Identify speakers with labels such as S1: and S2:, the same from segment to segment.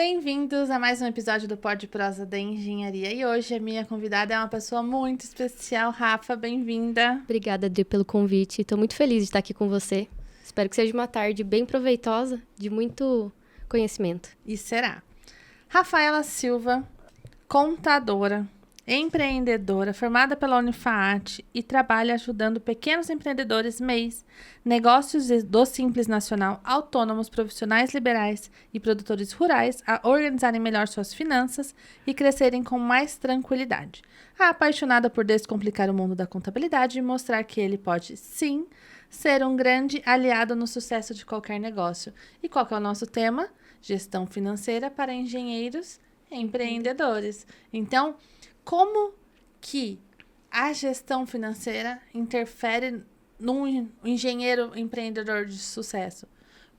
S1: Bem-vindos a mais um episódio do Pod Prosa da Engenharia. E hoje a minha convidada é uma pessoa muito especial. Rafa, bem-vinda.
S2: Obrigada, Adri, pelo convite. Estou muito feliz de estar aqui com você. Espero que seja uma tarde bem proveitosa, de muito conhecimento.
S1: E será. Rafaela Silva, contadora, empreendedora, formada pela Unifaat e trabalha ajudando pequenos empreendedores MEIs, negócios do Simples Nacional, autônomos, profissionais liberais e produtores rurais a organizarem melhor suas finanças e crescerem com mais tranquilidade. Apaixonada por descomplicar o mundo da contabilidade e mostrar que ele pode, sim, ser um grande aliado no sucesso de qualquer negócio. E qual que é o nosso tema? Gestão financeira para engenheiros e empreendedores. Então, como que a gestão financeira interfere num engenheiro empreendedor de sucesso?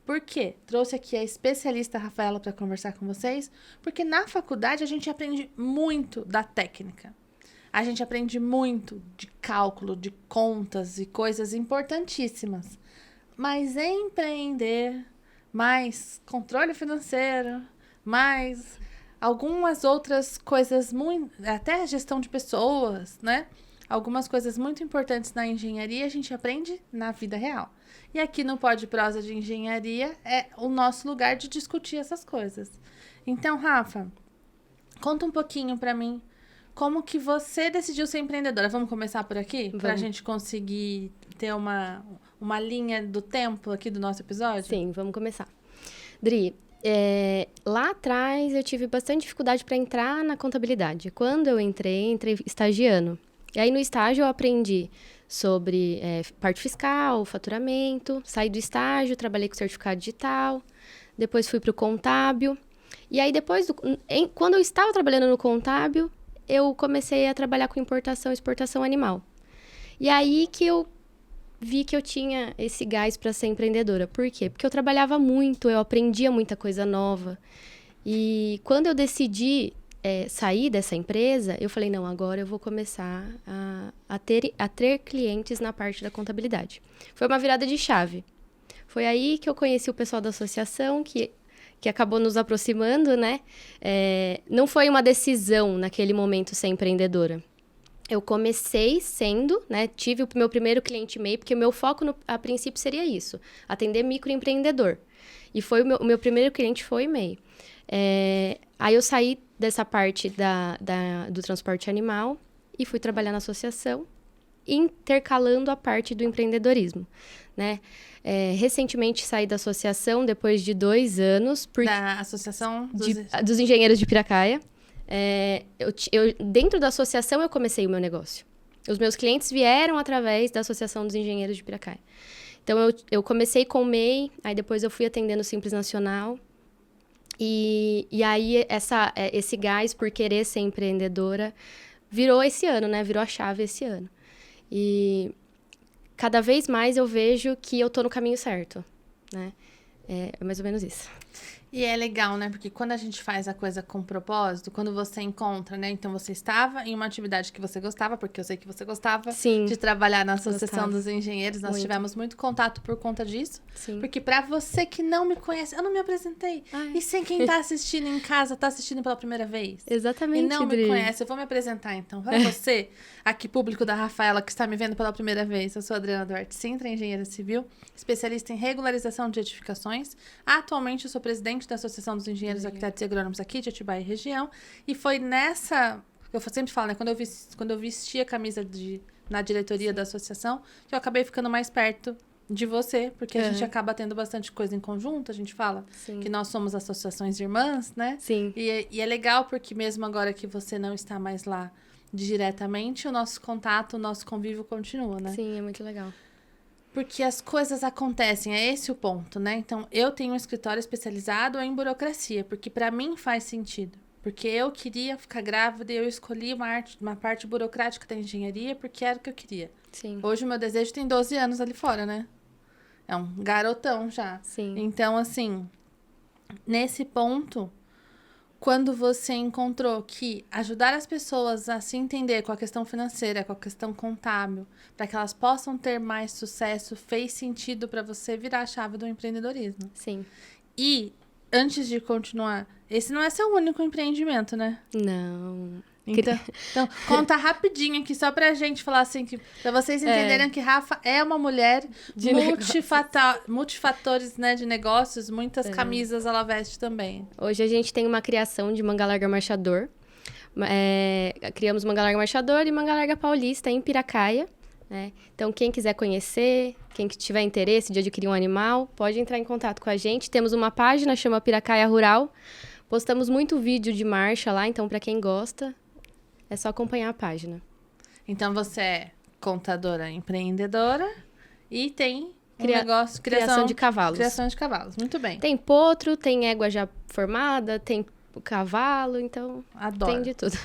S1: Por quê? Trouxe aqui a especialista Rafaela para conversar com vocês, porque na faculdade a gente aprende muito da técnica. A gente aprende muito de cálculo, de contas e coisas importantíssimas. Mas empreender, mais controle financeiro, mais algumas outras coisas muito, até gestão de pessoas, né? Algumas coisas muito importantes na engenharia a gente aprende na vida real. E aqui no Pod Prosa de Engenharia é o nosso lugar de discutir essas coisas. Então, Rafa, conta um pouquinho pra mim como que você decidiu ser empreendedora. Vamos começar por aqui? Pra gente conseguir ter uma linha do tempo aqui do nosso episódio?
S2: Sim, vamos começar. Dri, lá atrás eu tive bastante dificuldade para entrar na contabilidade. Quando eu entrei estagiando. E aí no estágio eu aprendi sobre parte fiscal, faturamento. Saí do estágio, trabalhei com certificado digital. Depois fui para o contábil. E aí depois, quando eu estava trabalhando no contábil, eu comecei a trabalhar com importação e exportação animal. E aí que eu vi que eu tinha esse gás para ser empreendedora. Por quê? Porque eu trabalhava muito, eu aprendia muita coisa nova. E quando eu decidi sair dessa empresa, eu falei, não, agora eu vou começar a ter clientes na parte da contabilidade. Foi uma virada de chave. Foi aí que eu conheci o pessoal da associação, que acabou nos aproximando, né? Não foi uma decisão naquele momento ser empreendedora. Eu comecei sendo, né? Tive o meu primeiro cliente MEI, porque o meu foco a princípio seria isso, atender microempreendedor. E foi o meu primeiro cliente foi MEI. Aí eu saí dessa parte do transporte animal e fui trabalhar na associação, intercalando a parte do empreendedorismo, né? Recentemente saí da associação depois de 2 anos.
S1: Da Associação
S2: dos Engenheiros de Piracaia. Dentro da associação eu comecei o meu negócio. Os meus clientes vieram através da Associação dos Engenheiros de Piracaia. Então eu comecei com o MEI, aí depois eu fui atendendo o Simples Nacional. E aí esse gás por querer ser empreendedora virou esse ano, né? Virou a chave esse ano. E cada vez mais eu vejo que eu tô no caminho certo, né? É mais ou menos isso.
S1: E é legal, né? Porque quando a gente faz a coisa com propósito, quando você encontra, né? Então, você estava em uma atividade que você gostava, porque eu sei que você gostava de trabalhar na Associação dos Engenheiros. Nós tivemos muito contato por conta disso.
S2: Sim.
S1: Porque pra você que não me conhece, eu não me apresentei.
S2: Ai.
S1: E sem quem tá assistindo em casa, tá assistindo pela primeira vez.
S2: Exatamente,
S1: E não me conhece, eu vou me apresentar, então. Para você, aqui público da Rafaela, que está me vendo pela primeira vez, eu sou a Adriana Duarte Sintra, engenheira civil, especialista em regularização de edificações. Atualmente, eu sou presidente da Associação dos Engenheiros Arquitetos e Agrônomos aqui de Atibaia e região. E foi nessa... Eu sempre falo, né? Quando eu vesti a camisa na diretoria da associação, que eu acabei ficando mais perto de você, porque a gente acaba tendo bastante coisa em conjunto, a gente fala que nós somos associações irmãs, né?
S2: Sim.
S1: E é legal porque mesmo agora que você não está mais lá diretamente, o nosso contato, o nosso convívio continua, né?
S2: Sim, é muito legal.
S1: Porque as coisas acontecem, é esse o ponto, né? Então, eu tenho um escritório especializado em porque para mim faz sentido. Porque eu queria ficar grávida e eu escolhi uma parte burocrática da engenharia porque era o que eu queria.
S2: Sim.
S1: Hoje o meu desejo tem 12 anos ali fora, né? É um garotão já.
S2: Sim.
S1: Então, assim, nesse ponto, quando você encontrou que ajudar as pessoas a se entender com a questão financeira, com a questão contábil, para que elas possam ter mais sucesso, fez sentido para você virar a chave do empreendedorismo.
S2: Sim.
S1: E antes de continuar, esse não é seu único empreendimento, né?
S2: Não.
S1: Então, conta rapidinho aqui, só pra gente falar assim, pra vocês entenderem que Rafa é uma mulher
S2: De
S1: multifatores, né, de negócios, muitas camisas ela veste também.
S2: Hoje a gente tem uma criação de manga larga marchador. Criamos manga larga marchador e manga larga paulista em Piracaia. Né? Então, quem quiser conhecer, quem tiver interesse de adquirir um animal, pode entrar em contato com a gente. Temos uma página, chama Piracaia Rural. Postamos muito vídeo de marcha lá, então, para quem gosta, é só acompanhar a página.
S1: Então, você é contadora, empreendedora e tem negócio...
S2: Criação de cavalos.
S1: Criação de cavalos, muito bem.
S2: Tem potro, tem égua já formada, tem cavalo, então
S1: Adoro.
S2: Tem de tudo.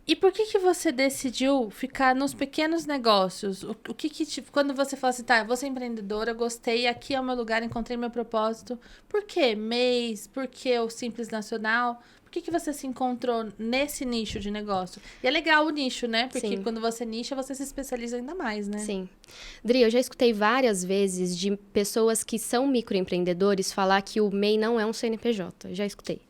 S1: E por que você decidiu ficar nos pequenos negócios? O que quando você fala assim, tá, eu vou ser empreendedora, gostei, aqui é o meu lugar, encontrei meu propósito. Por que MEI? Por que o Simples Nacional? Por que você se encontrou nesse nicho de negócio? E é legal o nicho, né? Porque
S2: Sim.
S1: quando você nicha, você se especializa ainda mais, né?
S2: Sim. Dri, eu já escutei várias vezes de pessoas que são microempreendedores falar que o MEI não é um CNPJ. Já escutei.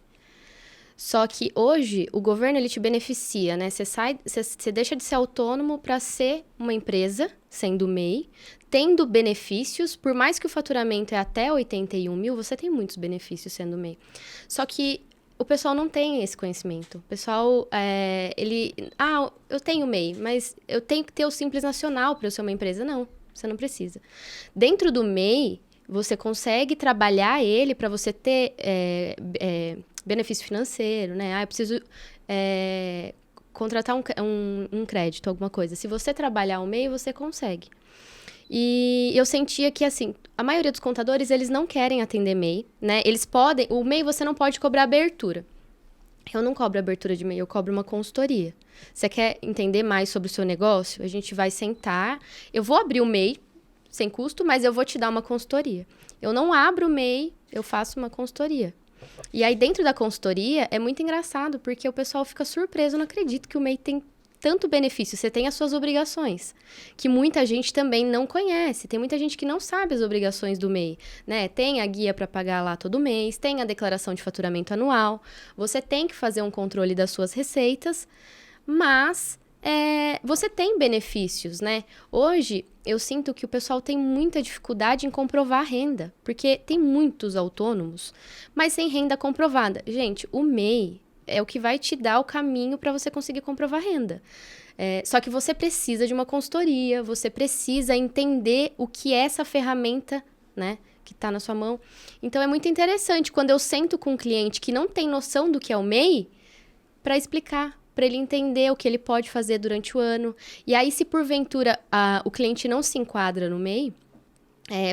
S2: Só que hoje o governo ele te beneficia, né? Você deixa de ser autônomo para ser uma empresa, sendo MEI, tendo benefícios, por mais que o faturamento é até 81 mil, você tem muitos benefícios sendo MEI. Só que o pessoal não tem esse conhecimento. O pessoal, eu tenho MEI, mas eu tenho que ter o Simples Nacional para eu ser uma empresa. Não, você não precisa. Dentro do MEI, você consegue trabalhar ele para você ter benefício financeiro, né? Eu preciso contratar um crédito, alguma coisa. Se você trabalhar o MEI, você consegue. E eu sentia que, assim, a maioria dos contadores, eles não querem atender MEI, né? O MEI você não pode cobrar abertura. Eu não cobro abertura de MEI, eu cobro uma consultoria. Você quer entender mais sobre o seu negócio? A gente vai sentar, eu vou abrir o MEI, sem custo, mas eu vou te dar uma consultoria. Eu não abro o MEI, eu faço uma consultoria. E aí, dentro da consultoria, é muito engraçado, porque o pessoal fica surpreso, eu não acredito que o MEI tem tanto benefício. Você tem as suas obrigações, que muita gente também não conhece. Tem muita gente que não sabe as obrigações do MEI, né? Tem a guia para pagar lá todo mês, tem a declaração de faturamento anual, você tem que fazer um controle das suas receitas, mas você tem benefícios, né? Hoje, eu sinto que o pessoal tem muita dificuldade em comprovar a renda, porque tem muitos autônomos, mas sem renda comprovada. Gente, o MEI é o que vai te dar o caminho para você conseguir comprovar renda. Só que você precisa de uma consultoria, você precisa entender o que é essa ferramenta, né, que está na sua mão. Então, é muito interessante quando eu sento com um cliente que não tem noção do que é o MEI, para explicar, para ele entender o que ele pode fazer durante o ano. E aí, se porventura o cliente não se enquadra no MEI,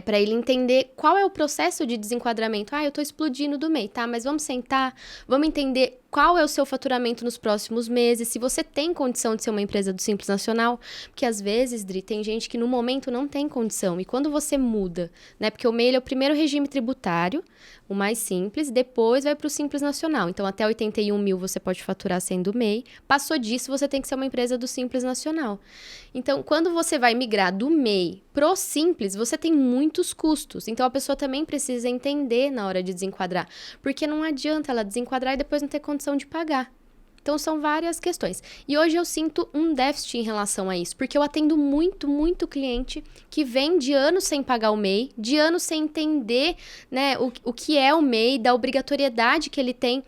S2: para ele entender qual é o processo de desenquadramento. Eu estou explodindo do MEI, tá? Mas vamos sentar, vamos entender qual é o seu faturamento nos próximos meses, se você tem condição de ser uma empresa do Simples Nacional, porque às vezes, Dri, tem gente que no momento não tem condição, e quando você muda, né? Porque o MEI é o primeiro regime tributário, o mais simples, depois vai para o Simples Nacional. Então, até 81 mil você pode faturar sendo MEI, passou disso, você tem que ser uma empresa do Simples Nacional. Então, quando você vai migrar do MEI pro Simples, você tem muitos custos. Então, a pessoa também precisa entender na hora de desenquadrar, porque não adianta ela desenquadrar e depois não ter condição de pagar. Então, são várias questões. E hoje eu sinto um déficit em relação a isso, porque eu atendo muito, muito cliente que vem de anos sem pagar o MEI, de anos sem entender, né, o que é o MEI, da obrigatoriedade que ele tem.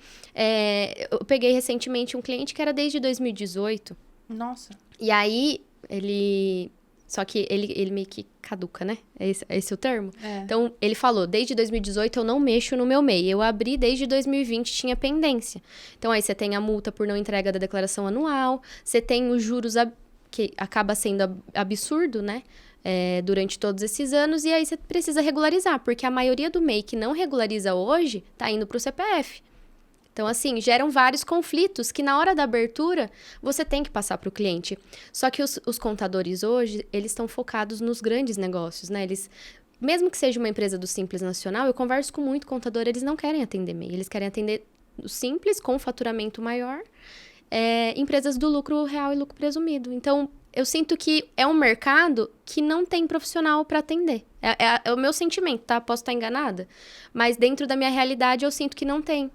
S2: Eu peguei recentemente um cliente que era desde 2018.
S1: Nossa.
S2: E aí, só que ele meio que caduca, né? É esse o termo? Então, ele falou, desde 2018 eu não mexo no meu MEI. Eu abri desde 2020, tinha pendência. Então, aí você tem a multa por não entrega da declaração anual, você tem os juros que acaba sendo absurdo, né? Durante todos esses anos, e aí você precisa regularizar, porque a maioria do MEI que não regulariza hoje tá indo pro CPF. Então, assim, geram vários conflitos que na hora da abertura você tem que passar para o cliente. Só que os contadores hoje, eles estão focados nos grandes negócios, né? Mesmo que seja uma empresa do Simples Nacional, eu converso com muito contador, eles não querem atender MEI, eles querem atender o Simples com faturamento maior, empresas do lucro real e lucro presumido. Então, eu sinto que é um mercado que não tem profissional para atender. É o meu sentimento, tá? Posso estar enganada. Mas dentro da minha realidade, eu sinto que não tem.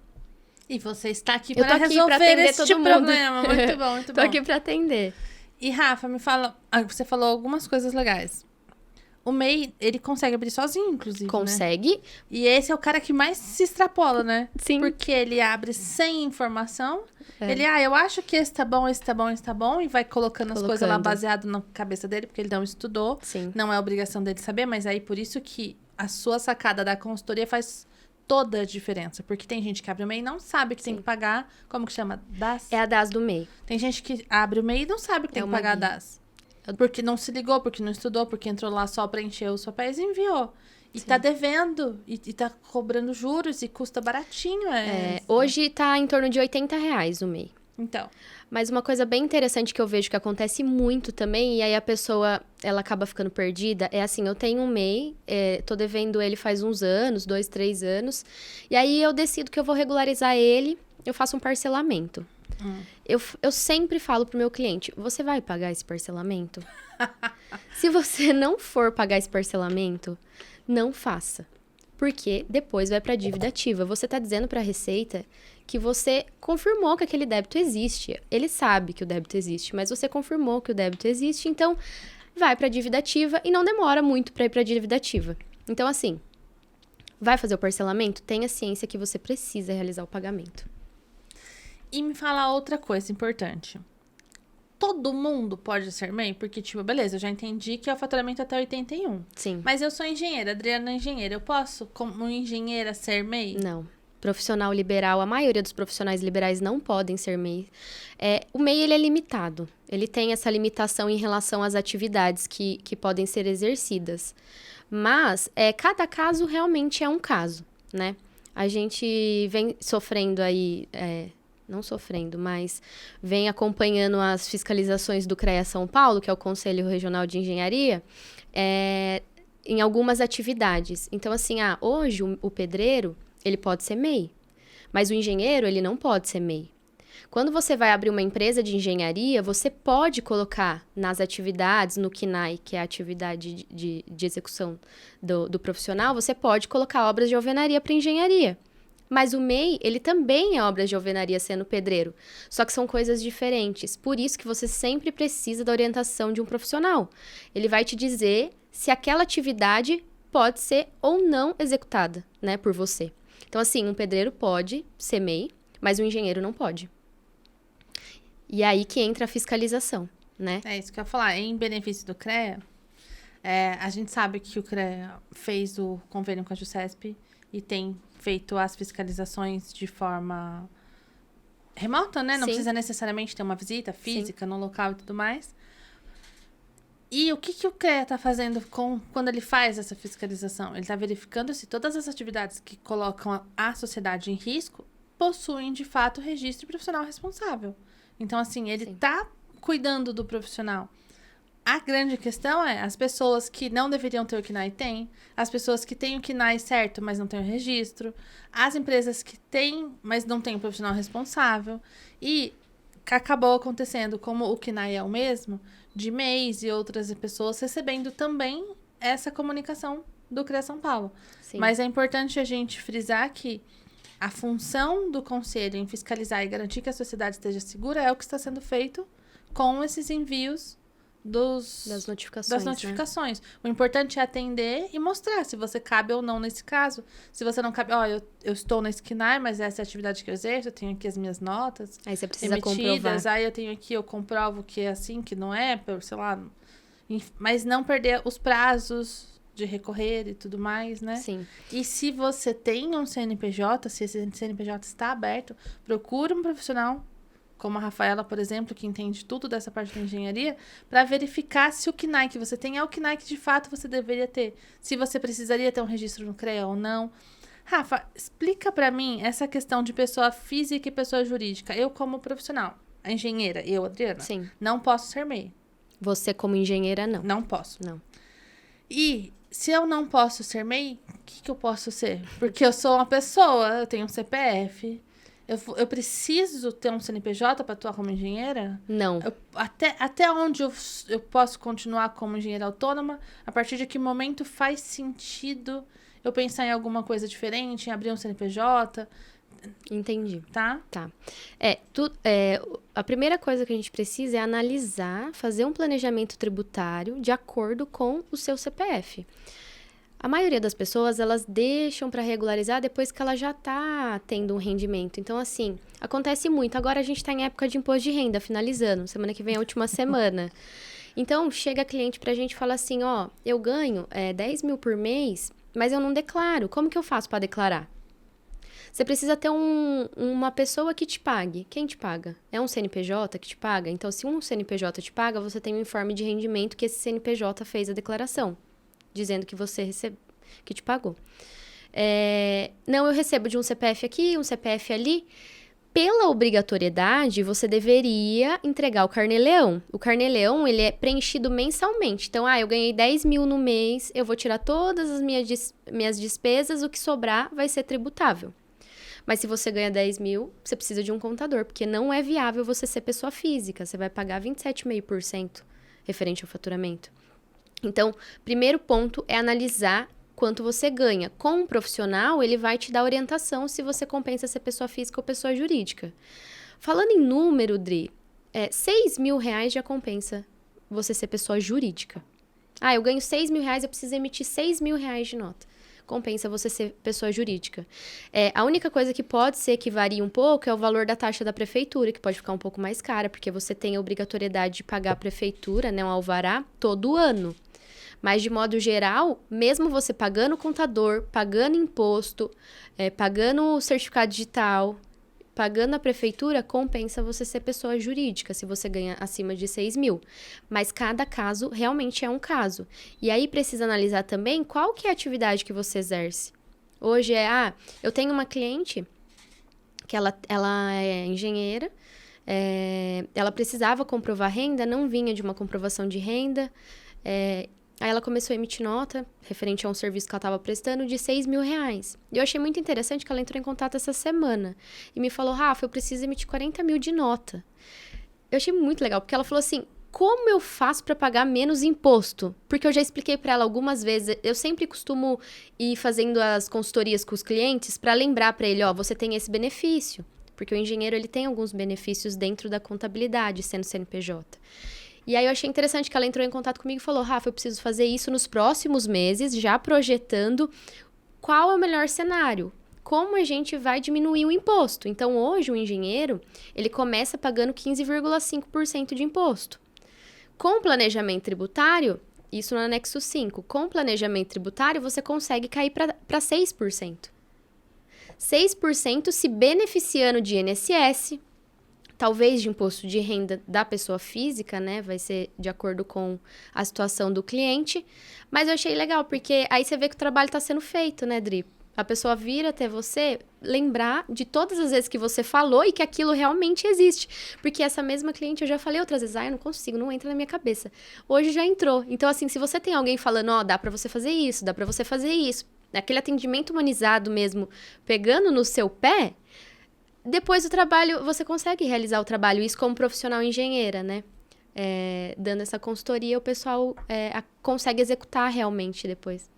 S1: E você está aqui
S2: Eu tô
S1: para
S2: aqui
S1: resolver
S2: pra atender
S1: este
S2: todo mundo.
S1: problema. Muito bom, muito
S2: Tô
S1: bom.
S2: aqui pra atender.
S1: E Rafa, me fala... você falou algumas coisas legais. O MEI, ele consegue abrir sozinho, inclusive, né?
S2: Consegue?
S1: E esse é o cara que mais se extrapola, né?
S2: Sim.
S1: Porque ele abre sem informação.
S2: É.
S1: Ele, eu acho que esse tá bom, esse tá bom, esse tá bom. E vai colocando as coisas lá baseado na cabeça dele, porque ele não estudou.
S2: Sim.
S1: Não é obrigação dele saber, mas aí por isso que a sua sacada da consultoria faz toda a diferença. Porque tem gente que abre o MEI e não sabe que tem que pagar. Como que chama? DAS?
S2: É a DAS do MEI.
S1: Tem gente que abre o MEI e não sabe que tem que
S2: uma
S1: pagar a
S2: guia.
S1: DAS. Porque não se ligou, porque não estudou, porque entrou lá só preencheu os papéis e enviou. E tá devendo, e tá cobrando juros, e custa baratinho.
S2: Hoje tá em torno de R$80 o MEI.
S1: Então.
S2: Mas uma coisa bem interessante que eu vejo que acontece muito também, e aí a pessoa, ela acaba ficando perdida, é assim, eu tenho um MEI, tô devendo ele faz uns anos, 2, 3 anos, e aí eu decido que eu vou regularizar ele, eu faço um parcelamento. Eu sempre falo pro meu cliente, você vai pagar esse parcelamento? Se você não for pagar esse parcelamento, não faça. Porque depois vai pra dívida ativa. Você tá dizendo pra Receita que você confirmou que aquele débito existe. Ele sabe que o débito existe, mas você confirmou que o débito existe, então vai pra dívida ativa e não demora muito pra ir pra dívida ativa. Então, assim, vai fazer o parcelamento? Tenha ciência que você precisa realizar o pagamento.
S1: E me fala outra coisa importante. Todo mundo pode ser MEI? Porque, tipo, beleza, eu já entendi que é o faturamento até 81.
S2: Sim.
S1: Mas eu sou engenheira, Adriana é engenheira. Eu posso, como engenheira, ser MEI?
S2: Não. Profissional liberal, a maioria dos profissionais liberais não podem ser MEI. O MEI, ele é limitado. Ele tem essa limitação em relação às atividades que podem ser exercidas. Mas, cada caso realmente é um caso, né? A gente vem sofrendo aí... não sofrendo, mas vem acompanhando as fiscalizações do CREA São Paulo, que é o Conselho Regional de Engenharia, em algumas atividades. Então, assim, hoje o pedreiro, ele pode ser MEI, mas o engenheiro, ele não pode ser MEI. Quando você vai abrir uma empresa de engenharia, você pode colocar nas atividades, no KNAI, que é a atividade de execução do profissional, você pode colocar obras de alvenaria para engenharia. Mas o MEI, ele também é obra de alvenaria sendo pedreiro. Só que são coisas diferentes. Por isso que você sempre precisa da orientação de um profissional. Ele vai te dizer se aquela atividade pode ser ou não executada, né, por você. Então, assim, um pedreiro pode ser MEI, mas um engenheiro não pode. E é aí que entra a fiscalização, né?
S1: É isso que eu ia falar. Em benefício do CREA, a gente sabe que o CREA fez o convênio com a JUSESP e tem feito as fiscalizações de forma remota, né? Não precisa necessariamente ter uma visita física no local e tudo mais. E o que o CREA está fazendo quando ele faz essa fiscalização? Ele está verificando se todas as atividades que colocam a sociedade em risco possuem, de fato, registro profissional responsável. Então, assim, ele está cuidando do profissional. A grande questão é as pessoas que não deveriam ter o KNAI têm, as pessoas que têm o KNAI certo, mas não têm o registro, as empresas que têm, mas não têm o profissional responsável. E acabou acontecendo, como o KNAI é o mesmo, de MEIs e outras pessoas recebendo também essa comunicação do CREA São Paulo. Sim. Mas é importante a gente frisar que a função do conselho em fiscalizar e garantir que a sociedade esteja segura é o que está sendo feito com esses envios das notificações. Né? O importante é atender e mostrar se você cabe ou não nesse caso. Se você não cabe, eu estou nesse KNAI, mas essa é a atividade que eu exerço, eu tenho aqui as minhas notas.
S2: Aí você precisa comprovar.
S1: Aí eu tenho aqui, eu comprovo que é assim, que não é, sei lá. Mas não perder os prazos de recorrer e tudo mais, né?
S2: Sim.
S1: E se você tem um CNPJ, se esse CNPJ está aberto, procure um profissional como a Rafaela, por exemplo, que entende tudo dessa parte da engenharia, para verificar se o KNAI que você tem é o KNAI que de fato você deveria ter. Se você precisaria ter um registro no CREA ou não. Rafa, explica para mim essa questão de pessoa física e pessoa jurídica. Eu, como profissional, a engenheira, eu, Adriana,
S2: Sim.
S1: não posso ser MEI.
S2: Você, como engenheira, não.
S1: Não posso.
S2: Não.
S1: E se eu não posso ser MEI, o que eu posso ser? Porque eu sou uma pessoa, eu tenho um CPF... eu preciso ter um CNPJ para atuar como engenheira?
S2: Não.
S1: Até onde eu posso continuar como engenheira autônoma? A partir de que momento faz sentido eu pensar em alguma coisa diferente, em abrir um CNPJ?
S2: Entendi.
S1: Tá?
S2: Tá. A primeira coisa que a gente precisa é analisar, fazer um planejamento tributário de acordo com o seu CPF. A maioria das pessoas, elas deixam para regularizar depois que ela já está tendo um rendimento. Então, assim, acontece muito. Agora a gente está em época de imposto de renda, finalizando. Semana que vem é a última semana. Então, chega cliente para a gente e fala assim, ó, eu ganho 10 mil por mês, mas eu não declaro. Como que eu faço para declarar? Você precisa ter uma pessoa que te pague. Quem te paga? É um CNPJ que te paga? Então, se um CNPJ te paga, você tem um informe de rendimento que esse CNPJ fez a declaração, dizendo que você que te pagou. Não, eu recebo de um CPF aqui, um CPF ali. Pela obrigatoriedade, você deveria entregar o Carnê-Leão. O Carnê-Leão, ele é preenchido mensalmente. Então, eu ganhei 10 mil no mês, eu vou tirar todas as minhas despesas, o que sobrar vai ser tributável. Mas se você ganha 10 mil, você precisa de um contador, porque não é viável você ser pessoa física. Você vai pagar 27,5% referente ao faturamento. Então, primeiro ponto é analisar quanto você ganha. Com um profissional, ele vai te dar orientação se você compensa ser pessoa física ou pessoa jurídica. Falando em número, Dri, 6 mil reais já compensa você ser pessoa jurídica. Eu ganho 6 mil reais, eu preciso emitir 6 mil reais de nota. Compensa você ser pessoa jurídica. A única coisa que pode ser que varie um pouco é o valor da taxa da prefeitura, que pode ficar um pouco mais cara, porque você tem a obrigatoriedade de pagar a prefeitura, né, um alvará, todo ano. Mas, de modo geral, mesmo você pagando contador, pagando imposto, pagando certificado digital, pagando a prefeitura, compensa você ser pessoa jurídica, se você ganha acima de 6 mil. Mas cada caso realmente é um caso. E aí precisa analisar também qual que é a atividade que você exerce. Hoje eu tenho uma cliente que ela é engenheira, ela precisava comprovar renda, não vinha de uma comprovação de renda, aí ela começou a emitir nota, referente a um serviço que ela estava prestando, de 6 mil reais. E eu achei muito interessante que ela entrou em contato essa semana. E me falou, Rafa, eu preciso emitir 40 mil de nota. Eu achei muito legal, porque ela falou assim, como eu faço para pagar menos imposto? Porque eu já expliquei para ela algumas vezes, eu sempre costumo ir fazendo as consultorias com os clientes para lembrar para ele, você tem esse benefício. Porque o engenheiro, ele tem alguns benefícios dentro da contabilidade, sendo CNPJ. E aí eu achei interessante que ela entrou em contato comigo e falou, Rafa, eu preciso fazer isso nos próximos meses, já projetando qual é o melhor cenário, como a gente vai diminuir o imposto. Então, hoje, o engenheiro, ele começa pagando 15,5% de imposto. Com planejamento tributário, isso no anexo 5, com planejamento tributário, você consegue cair para 6%. 6% se beneficiando de INSS, talvez de imposto de renda da pessoa física, né? Vai ser de acordo com a situação do cliente. Mas eu achei legal, porque aí você vê que o trabalho está sendo feito, né, Dri? A pessoa vir até você, lembrar de todas as vezes que você falou e que aquilo realmente existe. Porque essa mesma cliente, eu já falei outras vezes, eu não consigo, não entra na minha cabeça. Hoje já entrou. Então, assim, se você tem alguém falando, dá para você fazer isso, dá para você fazer isso, aquele atendimento humanizado mesmo, pegando no seu pé, depois do trabalho, você consegue realizar o trabalho, isso como profissional engenheira, né? Dando essa consultoria, o pessoal consegue executar realmente depois.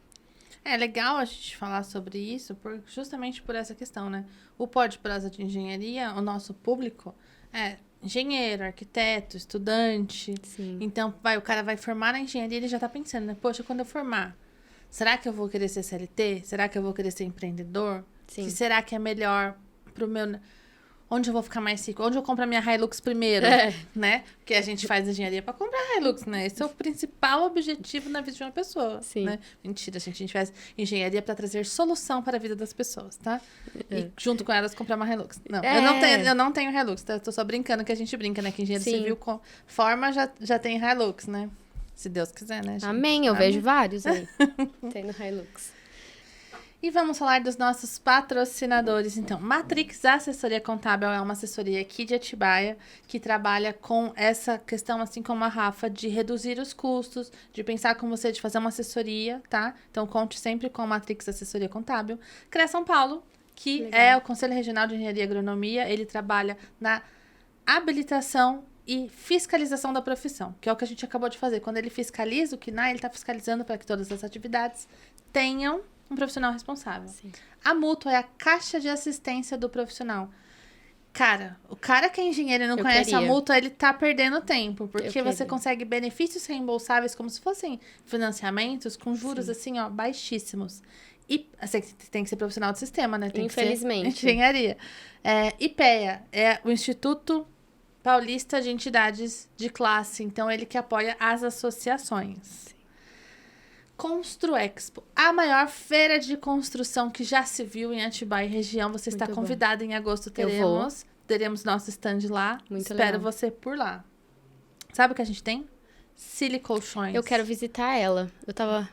S1: É legal a gente falar sobre isso, justamente por essa questão, né? O Pod Prosa de Engenharia, o nosso público é engenheiro, arquiteto, estudante.
S2: Sim.
S1: Então, o cara vai formar na engenharia, ele já tá pensando, né? Poxa, quando eu formar, será que eu vou querer ser CLT? Será que eu vou querer ser empreendedor?
S2: Sim.
S1: Será que é melhor pro meu... Onde eu vou ficar mais rico? Onde eu compro a minha Hilux primeiro? Né? Porque a gente faz engenharia para comprar a Hilux, né? Esse é o principal objetivo na vida de uma pessoa.
S2: Sim.
S1: Né? Mentira, a gente faz engenharia para trazer solução para a vida das pessoas, tá? E junto com elas comprar uma Hilux. Não, eu não tenho Hilux, tá? Eu tô só brincando que a gente brinca, né? Que engenheiro civil forma já tem Hilux, né? Se Deus quiser, né, gente?
S2: Amém, eu vejo vários aí. Tem no Hilux.
S1: E vamos falar dos nossos patrocinadores, então. Matrix Assessoria Contábil é uma assessoria aqui de Atibaia que trabalha com essa questão, assim como a Rafa, de reduzir os custos, de pensar com você, de fazer uma assessoria, tá? Então, conte sempre com a Matrix Assessoria Contábil. CREA São Paulo, que
S2: Legal.
S1: é o Conselho Regional de Engenharia e Agronomia. Ele trabalha na habilitação e fiscalização da profissão, que é o que a gente acabou de fazer. Quando ele fiscaliza o CNAE, ele está fiscalizando para que todas as atividades tenham um profissional responsável.
S2: Sim.
S1: A mútua é a caixa de assistência do profissional. Cara, o cara que é engenheiro e não conhece a mútua, ele tá perdendo tempo, porque você consegue benefícios reembolsáveis como se fossem financiamentos com juros assim, ó, baixíssimos. E você tem que ser profissional do sistema, né? Tem
S2: Infelizmente.
S1: que ser engenharia. IPEA é o Instituto Paulista de Entidades de Classe, então ele que apoia as associações. Construexpo, a maior feira de construção que já se viu em Atibaia e região. Você está convidada em agosto, teremos nosso stand lá. Espero você por lá. Sabe o que a gente tem? Silicolchões.
S2: Eu quero visitar ela.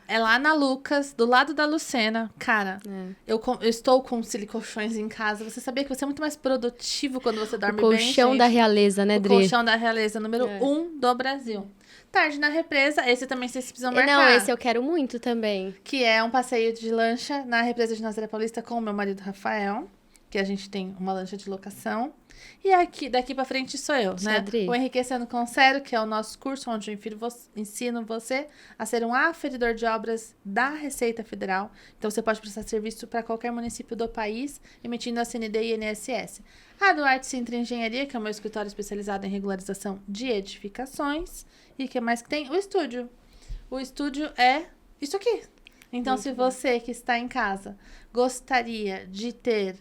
S1: É lá na Lucas, do lado da Lucena. Cara, eu estou com silicolchões em casa. Você sabia que você é muito mais produtivo quando você dorme bem, gente?
S2: O colchão da realeza, né, Dri?
S1: O colchão da realeza, número 1 do Brasil. Tarde na Represa, esse também vocês precisam marcar.
S2: Não, esse eu quero muito também.
S1: Que é um passeio de lancha na Represa de Nazaré Paulista com o meu marido Rafael, que a gente tem uma lancha de locação. E aqui, daqui pra frente sou eu, né?
S2: Adri.
S1: O Enriquecendo com Zero, que é o nosso curso onde eu ensino você a ser um aferidor de obras da Receita Federal. Então, você pode prestar serviço para qualquer município do país, emitindo a CND e INSS. A Duarte Sintra Engenharia, que é o meu escritório especializado em regularização de edificações. E o que mais que tem? O estúdio. O estúdio é isso aqui. Então, se você que está em casa gostaria de ter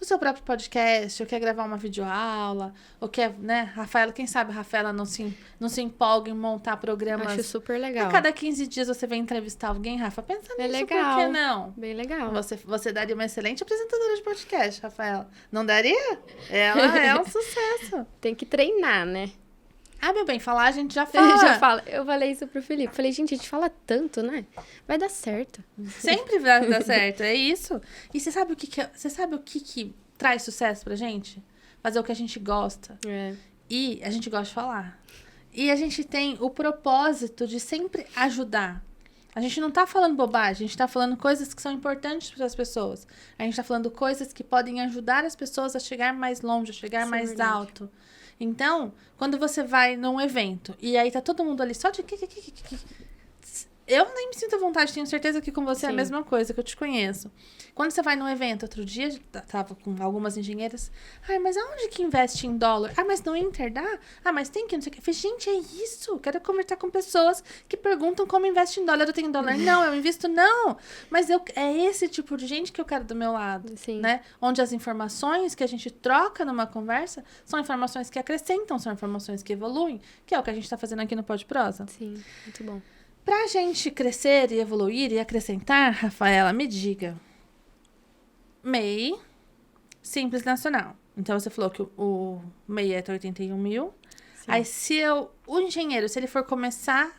S1: o seu próprio podcast, ou quer gravar uma videoaula, ou quer, né, Rafaela, quem sabe a Rafaela não se empolga em montar programas.
S2: Acho super legal.
S1: A cada 15 dias você vem entrevistar alguém, Rafa, pensa nisso,
S2: legal.
S1: por que não?
S2: Bem legal.
S1: Você daria uma excelente apresentadora de podcast, Rafaela. Não daria? Ela é um sucesso.
S2: Tem que treinar, né?
S1: Ah, meu bem, falar a gente já fala.
S2: Já fala. Eu falei isso pro Felipe. Falei, gente, a gente fala tanto, né? Vai dar certo.
S1: Sempre vai dar certo, é isso. E você sabe o que traz sucesso pra gente? Fazer o que a gente gosta. E a gente gosta de falar. E a gente tem o propósito de sempre ajudar. A gente não tá falando bobagem, a gente tá falando coisas que são importantes para as pessoas. A gente tá falando coisas que podem ajudar as pessoas a chegar mais longe, a chegar mais alto. Então, quando você vai num evento e aí tá todo mundo ali só de... Eu nem me sinto à vontade, tenho certeza que com você é a mesma coisa, que eu te conheço. Quando você vai num evento, outro dia, tava com algumas engenheiras. Ai, mas aonde que investe em dólar? Ah, mas no Inter dá? Ah, mas tem que não sei o que. Eu falei, gente, é isso. Quero conversar com pessoas que perguntam como investe em dólar. Eu tenho dólar? Não, eu invisto? Não. Mas é esse tipo de gente que eu quero do meu lado.
S2: Sim.
S1: Né? Onde as informações que a gente troca numa conversa são informações que acrescentam, são informações que evoluem, que é o que a gente tá fazendo aqui no Pod Prosa.
S2: Sim, muito bom.
S1: Pra gente crescer e evoluir e acrescentar, Rafaela, me diga. MEI, Simples Nacional. Então, você falou que o MEI é até 81 mil. Sim. Aí, o engenheiro, se ele for começar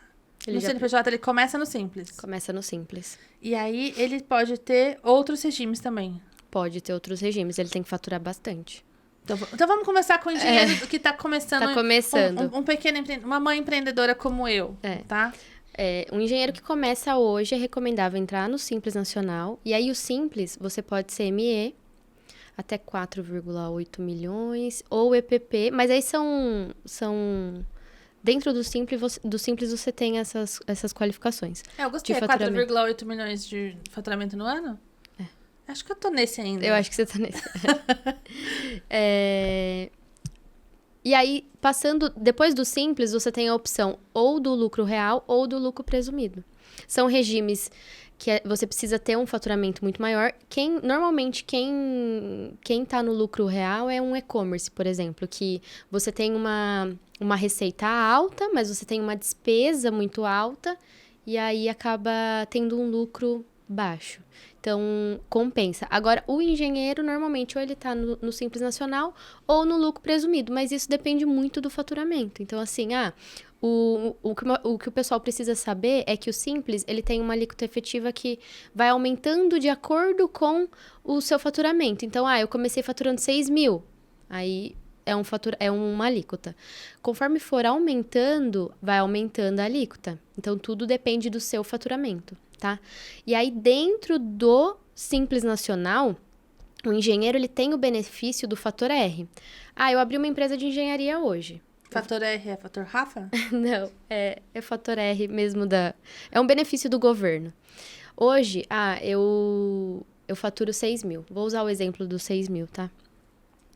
S1: no CNPJ, ele começa no Simples.
S2: Começa no Simples.
S1: E aí, ele pode ter outros regimes também.
S2: Pode ter outros regimes, ele tem que faturar bastante.
S1: Então vamos começar com o engenheiro que tá começando.
S2: Tá começando.
S1: Um pequeno uma mãe empreendedora como eu, tá?
S2: Um engenheiro que começa hoje é recomendável entrar no Simples Nacional. E aí, o Simples, você pode ser ME, até 4,8 milhões, ou EPP. Mas aí são dentro do Simples você tem essas qualificações.
S1: Eu gostei. 4,8 milhões de faturamento no ano? Acho que eu tô nesse ainda.
S2: Eu acho que você tá nesse. E aí, depois do Simples, você tem a opção ou do lucro real ou do lucro presumido. São regimes que você precisa ter um faturamento muito maior. Normalmente, quem tá no lucro real é um e-commerce, por exemplo, que você tem uma receita alta, mas você tem uma despesa muito alta, e aí acaba tendo um lucro baixo. Então, compensa. Agora, o engenheiro, normalmente, ou ele tá no Simples Nacional ou no lucro presumido, mas isso depende muito do faturamento. Então, assim, o que o pessoal precisa saber é que o Simples, ele tem uma alíquota efetiva que vai aumentando de acordo com o seu faturamento. Então, eu comecei faturando 6 mil, aí é uma alíquota. Conforme for aumentando, vai aumentando a alíquota. Então, tudo depende do seu faturamento. Tá? E aí, dentro do Simples Nacional, O engenheiro, ele tem o benefício do fator R. Eu abri uma empresa de engenharia hoje.
S1: Fator R é fator Rafa?
S2: Não, é fator R mesmo É um benefício do governo. Hoje, eu faturo 6 mil. Vou usar o exemplo dos 6 mil, tá?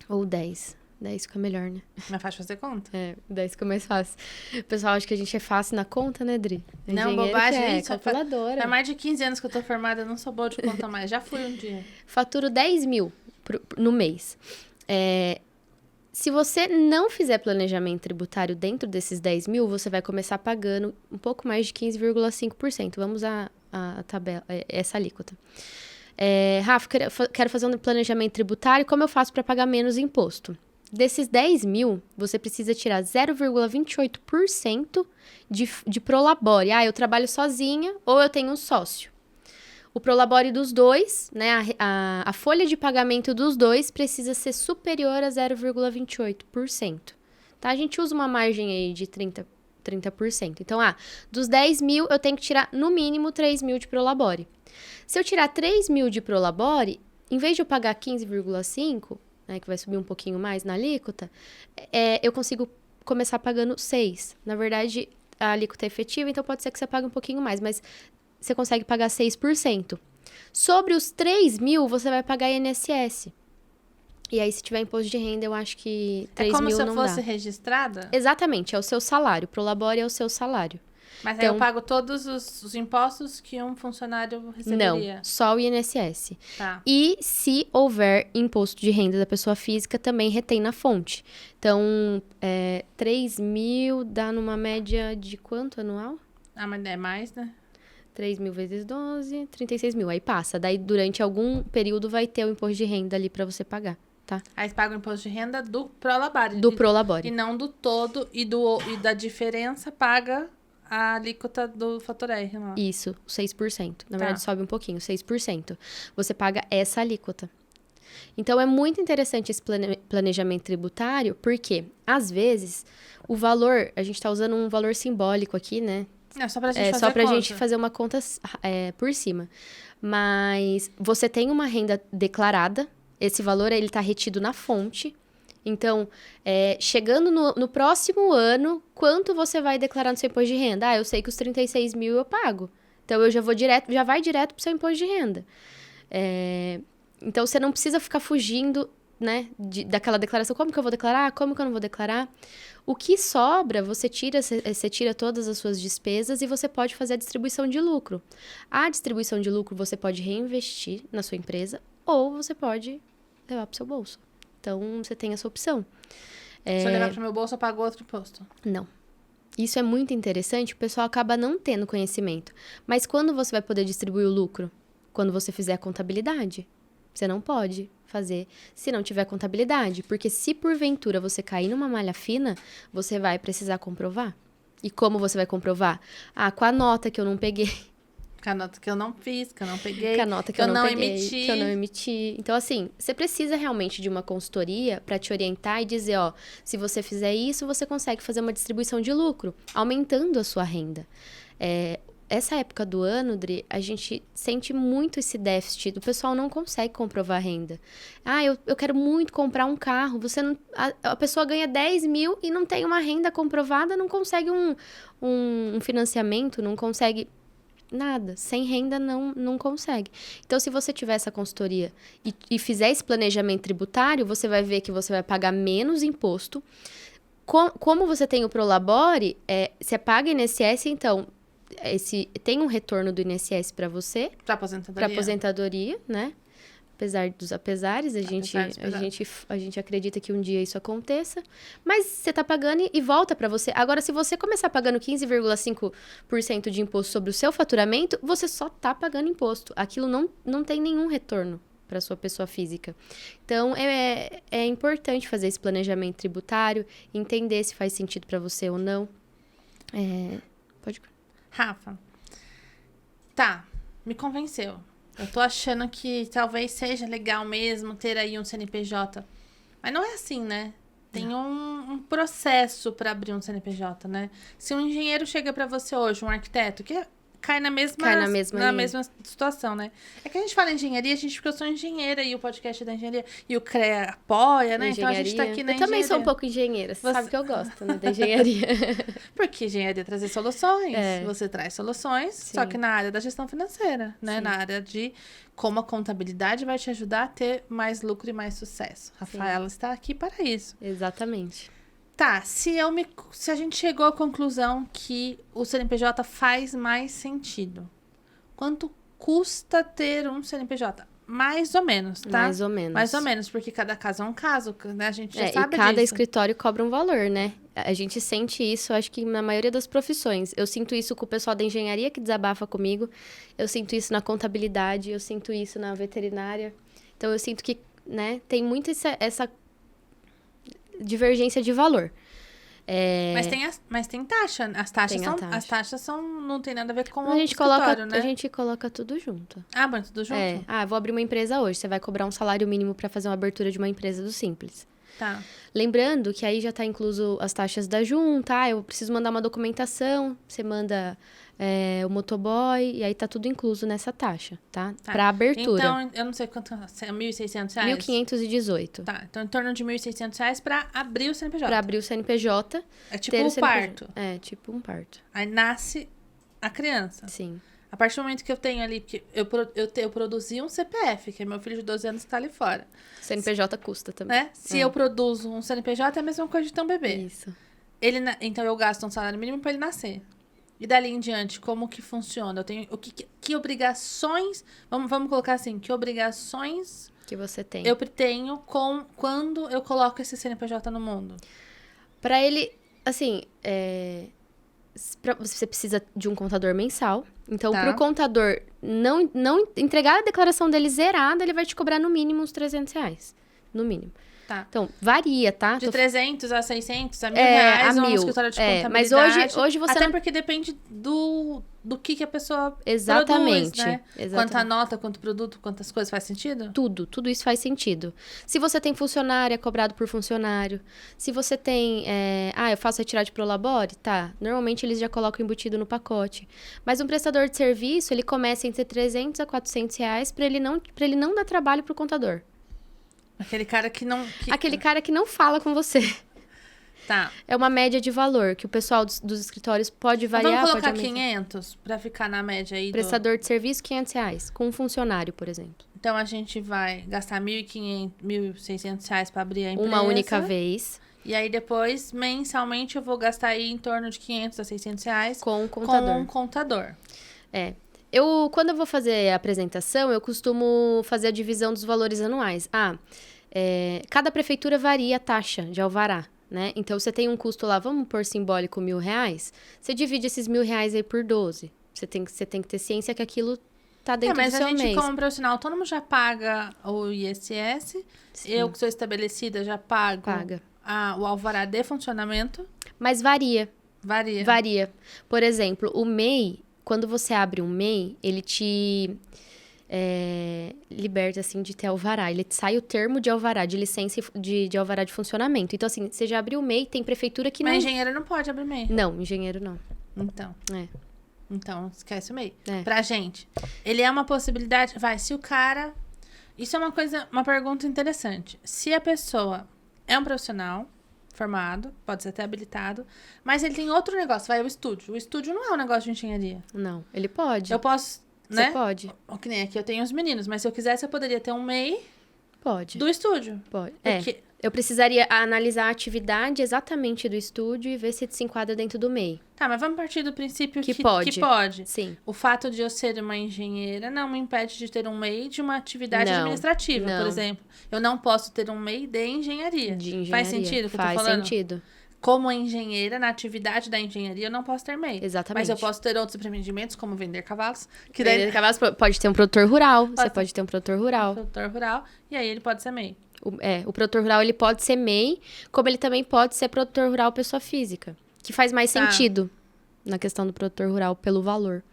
S2: Ou 10. 10 fica melhor, né?
S1: Mais fácil fazer conta.
S2: 10 fica mais fácil. O pessoal acha que a gente é fácil na conta, né, Dri?
S1: Não, bobagem.
S2: Isso, calculadora.
S1: Faz mais de 15 anos que eu tô formada, eu não sou boa de conta mais. Já fui um dia.
S2: Faturo 10 mil no mês. Se você não fizer planejamento tributário dentro desses 10 mil, você vai começar pagando um pouco mais de 15,5%. Vamos usar a tabela, essa alíquota. Rafa, quero fazer um planejamento tributário, como eu faço para pagar menos imposto? Desses 10 mil, você precisa tirar 0,28% de prolabore. Eu trabalho sozinha ou eu tenho um sócio. O prolabore dos dois, né, a folha de pagamento dos dois precisa ser superior a 0,28%. Tá? A gente usa uma margem aí de 30%. Então, dos 10 mil, eu tenho que tirar no mínimo 3 mil de prolabore. Se eu tirar 3 mil de prolabore, em vez de eu pagar 15,5%, né, que vai subir um pouquinho mais na alíquota, eu consigo começar pagando 6%. Na verdade, a alíquota é efetiva, então pode ser que você pague um pouquinho mais, mas você consegue pagar 6%. Sobre os 3 mil, você vai pagar INSS. E aí, se tiver imposto de renda, eu acho que 3 mil não dá.
S1: É como se eu fosse registrada?
S2: Exatamente, é o seu salário. Prolabore é o seu salário.
S1: Mas aí eu pago todos os impostos que um funcionário receberia?
S2: Não, só o INSS.
S1: Tá.
S2: E se houver imposto de renda da pessoa física, também retém na fonte. Então, 3 mil dá numa média de quanto anual?
S1: Mas é mais, né?
S2: 3 mil vezes 12, 36 mil. Aí passa. Daí, durante algum período, vai ter o imposto de renda ali pra você pagar, tá?
S1: Aí você paga o imposto de renda do prolabore.
S2: Do prolabore.
S1: E não do todo. E da diferença paga a alíquota do fator R lá.
S2: Isso, 6%. Na verdade, sobe um pouquinho, 6%. Você paga essa alíquota. Então, é muito interessante esse planejamento tributário, porque, às vezes, o valor... A gente tá usando um valor simbólico aqui, né?
S1: Só pra gente fazer
S2: só pra gente fazer uma conta por cima. Mas você tem uma renda declarada, esse valor ele tá retido na fonte. Então, chegando no próximo ano, quanto você vai declarar no seu imposto de renda? Eu sei que os 36 mil eu pago. Então, eu já vai direto pro seu imposto de renda. Então, você não precisa ficar fugindo, né, daquela declaração. Como que eu vou declarar? Como que eu não vou declarar? O que sobra, você tira todas as suas despesas e você pode fazer a distribuição de lucro. A distribuição de lucro você pode reinvestir na sua empresa ou você pode levar pro seu bolso. Então, você tem essa opção.
S1: Se eu levar pro meu bolso, eu pago outro imposto?
S2: Não. Isso é muito interessante, o pessoal acaba não tendo conhecimento. Mas quando você vai poder distribuir o lucro? Quando você fizer a contabilidade. Você não pode fazer se não tiver contabilidade. Porque se porventura você cair numa malha fina, você vai precisar comprovar. E como você vai comprovar? Com a nota que eu não peguei.
S1: Com a nota que eu não fiz, que eu não peguei.
S2: Com a nota que eu não peguei,
S1: emiti.
S2: que eu não emiti. Então, assim, você precisa realmente de uma consultoria para te orientar e dizer, se você fizer isso, você consegue fazer uma distribuição de lucro, aumentando a sua renda. Essa época do ano, Dri, a gente sente muito esse déficit. O pessoal não consegue comprovar a renda. Eu quero muito comprar um carro. A pessoa ganha 10 mil e não tem uma renda comprovada, não consegue um financiamento, não consegue nada. Sem renda, não consegue. Então, se você tiver essa consultoria e fizer esse planejamento tributário, você vai ver que você vai pagar menos imposto. Como você tem o Prolabore, você paga INSS, então... tem um retorno do INSS para você.
S1: Pra aposentadoria.
S2: Para aposentadoria, né? Apesar dos apesares, a gente acredita que um dia isso aconteça. Mas você tá pagando e volta para você. Agora, se você começar pagando 15,5% de imposto sobre o seu faturamento, você só tá pagando imposto. Aquilo não tem nenhum retorno para sua pessoa física. Então, é importante fazer esse planejamento tributário, entender se faz sentido para você ou não. Pode...
S1: Rafa, me convenceu. Eu tô achando que talvez seja legal mesmo ter aí um CNPJ. Mas não é assim, né? Tem um processo para abrir um CNPJ, né? Se um engenheiro chega para você hoje, um arquiteto, que cai na mesma mesma situação, né? É que a gente fala engenharia, porque eu sou engenheira e o podcast é da engenharia e o CREA apoia, né? Então a gente tá aqui na engenharia.
S2: Eu também sou um pouco engenheira, você sabe que eu gosto, né, da engenharia.
S1: Porque engenharia é trazer soluções, você traz soluções,
S2: Sim.
S1: só que na área da gestão financeira, né? Sim. Na área de como a contabilidade vai te ajudar a ter mais lucro e mais sucesso. Rafaela está aqui para isso.
S2: Exatamente.
S1: Tá, se a gente chegou à conclusão que o CNPJ faz mais sentido, quanto custa ter um CNPJ? Mais ou menos, tá?
S2: Mais ou menos.
S1: Mais ou menos, porque cada caso é um caso, né? A gente já sabe
S2: e cada
S1: disso.
S2: escritório cobra um valor, né? A gente sente isso, acho que na maioria das profissões. Eu sinto isso com o pessoal da engenharia que desabafa comigo, eu sinto isso na contabilidade, eu sinto isso na veterinária. Então, eu sinto que, né, tem muito essa divergência de valor.
S1: Mas tem taxa. As taxas são não tem nada a ver com o
S2: escritório,
S1: né?
S2: A gente coloca tudo junto.
S1: Ah, mas tudo junto?
S2: Vou abrir uma empresa hoje. Você vai cobrar um salário mínimo para fazer uma abertura de uma empresa do Simples.
S1: Tá.
S2: Lembrando que aí já está incluso as taxas da junta. Eu preciso mandar uma documentação. Você manda o motoboy. E aí tá tudo incluso nessa taxa, tá? Para abertura.
S1: Então, eu não sei quanto é. R$1.600?
S2: R$1.518.
S1: Tá. Então, em torno de R$1.600 para abrir o CNPJ.
S2: Para abrir o CNPJ.
S1: É tipo um parto.
S2: É, tipo um parto.
S1: Aí nasce a criança.
S2: Sim.
S1: A partir do momento que eu tenho ali, porque eu produzi um CPF, que é meu filho de 12 anos que tá ali fora.
S2: CNPJ custa também.
S1: Né? Se eu produzo um CNPJ, é a mesma coisa de ter um bebê.
S2: Isso.
S1: Então, eu gasto um salário mínimo para ele nascer. E dali em diante, como que funciona? Eu tenho que obrigações... Vamos colocar assim, que obrigações...
S2: Que você tem.
S1: Eu tenho quando eu coloco esse CNPJ no mundo?
S2: Para ele, assim... Você precisa de um contador mensal. Então, para o contador não entregar a declaração dele zerada, ele vai te cobrar no mínimo uns R$300. No mínimo.
S1: Tá.
S2: Então, varia, tá?
S1: De 300 a 600, a R$1.000 um escritório de contabilidade.
S2: Mas hoje você
S1: até porque depende do que a pessoa
S2: Exatamente.
S1: Produz, né?
S2: Exatamente.
S1: Quanta nota, quanto produto, quantas coisas, faz sentido?
S2: Tudo isso faz sentido. Se você tem funcionário, é cobrado por funcionário. Se você tem, eu faço retirada de Prolabore, tá. Normalmente eles já colocam embutido no pacote. Mas um prestador de serviço, ele começa entre R$300 a R$400 para ele não dar trabalho pro contador.
S1: Aquele cara que não...
S2: Aquele cara que não fala com você.
S1: Tá.
S2: É uma média de valor, que o pessoal dos escritórios pode variar.
S1: Vamos colocar 500 para ficar na média aí
S2: Prestador de serviço, R$500. Com um funcionário, por exemplo.
S1: Então, a gente vai gastar R$1.500, R$1.600 para abrir a empresa.
S2: Uma única vez.
S1: E aí, depois, mensalmente, eu vou gastar aí em torno de R$500 a R$600
S2: com um
S1: contador.
S2: Quando eu vou fazer a apresentação, eu costumo fazer a divisão dos valores anuais. Cada prefeitura varia a taxa de alvará, né? Então, você tem um custo lá, vamos pôr simbólico R$1.000, você divide esses R$1.000 aí por 12. Você tem que ter ciência que aquilo tá dentro do seu mês.
S1: Mas a gente, como profissional autônomo, já paga o ISS. Sim. Eu, que sou estabelecida, já pago o alvará de funcionamento.
S2: Mas varia.
S1: Varia.
S2: Por exemplo, o MEI... Quando você abre um MEI, ele te liberta, assim, de ter alvará. Ele sai o termo de alvará, de licença de alvará de funcionamento. Então, assim, você já abriu o MEI, tem prefeitura que não...
S1: Mas engenheiro não pode abrir MEI.
S2: Não, engenheiro não.
S1: Então, esquece o MEI. Pra gente. Ele é uma possibilidade... se o cara... Isso é uma pergunta interessante. Se a pessoa é um profissional... formado, pode ser até habilitado, mas ele tem outro negócio, o estúdio. O estúdio não é um negócio de engenharia.
S2: Não, ele pode.
S1: Eu posso, né?
S2: Você pode.
S1: Que nem aqui eu tenho os meninos, mas se eu quisesse eu poderia ter um MEI
S2: do
S1: estúdio.
S2: Pode. Eu precisaria analisar a atividade exatamente do estúdio e ver se se enquadra dentro do MEI.
S1: Tá, mas vamos partir do princípio que
S2: pode.
S1: Sim. O fato de eu ser uma engenheira não me impede de ter um MEI de uma atividade administrativa, por exemplo. Eu não posso ter um MEI de engenharia. Faz sentido o que eu tô falando?
S2: Faz sentido.
S1: Como engenheira, na atividade da engenharia, eu não posso ter MEI.
S2: Exatamente.
S1: Mas eu posso ter outros empreendimentos, como vender cavalos.
S2: Vender cavalos pode ter um produtor rural. Você pode ter um produtor rural.
S1: E aí ele pode ser MEI.
S2: O produtor rural, ele pode ser MEI, como ele também pode ser produtor rural pessoa física. Que faz mais sentido na questão do produtor rural pelo valor.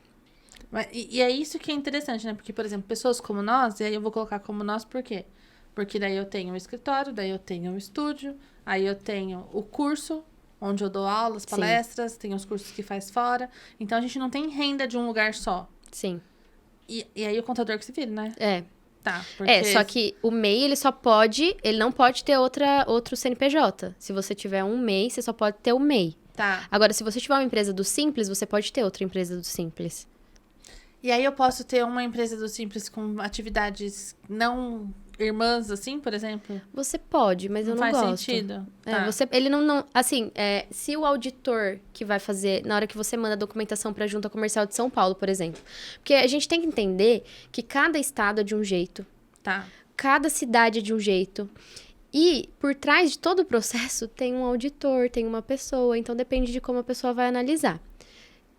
S1: E é isso que é interessante, né? Porque, por exemplo, pessoas como nós, e aí eu vou colocar como nós por quê? Porque daí eu tenho o escritório, daí eu tenho o estúdio, aí eu tenho o curso, onde eu dou aulas,
S2: Sim.
S1: palestras, tem os cursos que faz fora. Então, a gente não tem renda de um lugar só.
S2: Sim.
S1: E aí, o contador que se vira, né? Tá,
S2: Só que o MEI, ele não pode ter outro CNPJ. Se você tiver um MEI, você só pode ter o MEI.
S1: Tá.
S2: Agora, se você tiver uma empresa do Simples, você pode ter outra empresa do Simples.
S1: E aí, eu posso ter uma empresa do Simples com atividades não irmãs, assim, por exemplo?
S2: Você pode, mas eu não
S1: faz
S2: gosto.
S1: sentido.
S2: Tá. Ele não assim, se o auditor que vai fazer, na hora que você manda a documentação para a Junta Comercial de São Paulo, por exemplo. Porque a gente tem que entender que cada estado é de um jeito.
S1: Tá.
S2: Cada cidade é de um jeito. E por trás de todo o processo tem um auditor, tem uma pessoa. Então, depende de como a pessoa vai analisar.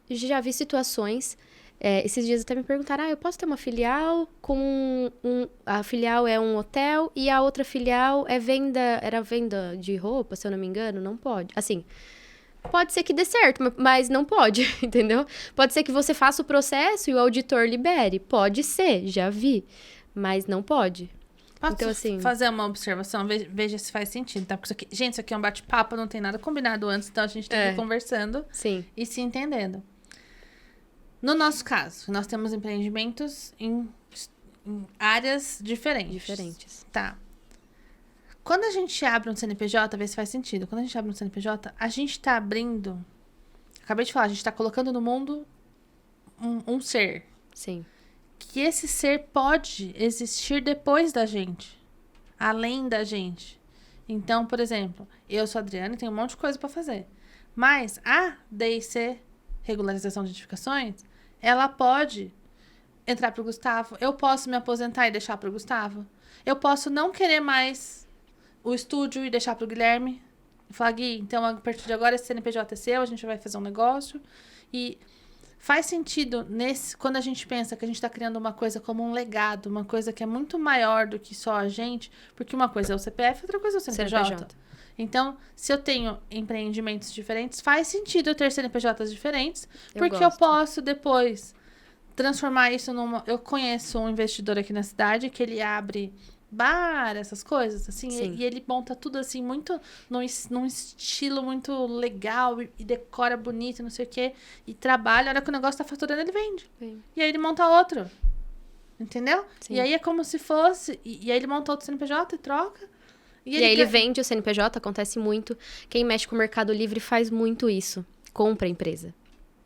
S2: Já vi situações... esses dias até me perguntaram, eu posso ter uma filial com a filial é um hotel e a outra filial era venda de roupa, se eu não me engano? Não pode. Assim, pode ser que dê certo, mas não pode, entendeu? Pode ser que você faça o processo e o auditor libere. Pode ser, já vi, mas não pode.
S1: Posso
S2: então, assim,
S1: fazer uma observação? Veja se faz sentido, tá? Porque isso aqui é um bate-papo, não tem nada combinado antes, então a gente tem que ir conversando e se entendendo. No nosso caso, nós temos empreendimentos em áreas diferentes. Tá. Quando a gente abre um CNPJ, vê se faz sentido. Quando a gente abre um CNPJ, a gente tá abrindo... Acabei de falar, a gente tá colocando no mundo um ser.
S2: Sim.
S1: Que esse ser pode existir depois da gente. Além da gente. Então, por exemplo, eu sou a Adriana e tenho um monte de coisa pra fazer. Mas a DIC, regularização de identificações... Ela pode entrar pro Gustavo. Eu posso me aposentar e deixar pro Gustavo. Eu posso não querer mais o estúdio e deixar pro Guilherme. E falar, Gui, então a partir de agora esse CNPJ é seu, a gente vai fazer um negócio. E faz sentido quando a gente pensa que a gente está criando uma coisa como um legado, uma coisa que é muito maior do que só a gente, porque uma coisa é o CPF, outra coisa é o CNPJ. Então, se eu tenho empreendimentos diferentes, faz sentido eu ter CNPJs diferentes, porque eu posso depois transformar isso numa... Eu conheço um investidor aqui na cidade que ele abre bar, essas coisas, assim, e ele monta tudo assim, muito num estilo muito legal e decora bonito, não sei o quê, e trabalha, a hora que o negócio tá faturando, ele vende.
S2: Sim.
S1: E aí ele monta outro. Entendeu?
S2: Sim.
S1: E aí é como se fosse... E aí ele monta outro CNPJ e troca.
S2: E aí ele vende o CNPJ, acontece muito. Quem mexe com o Mercado Livre faz muito isso. Compra a empresa.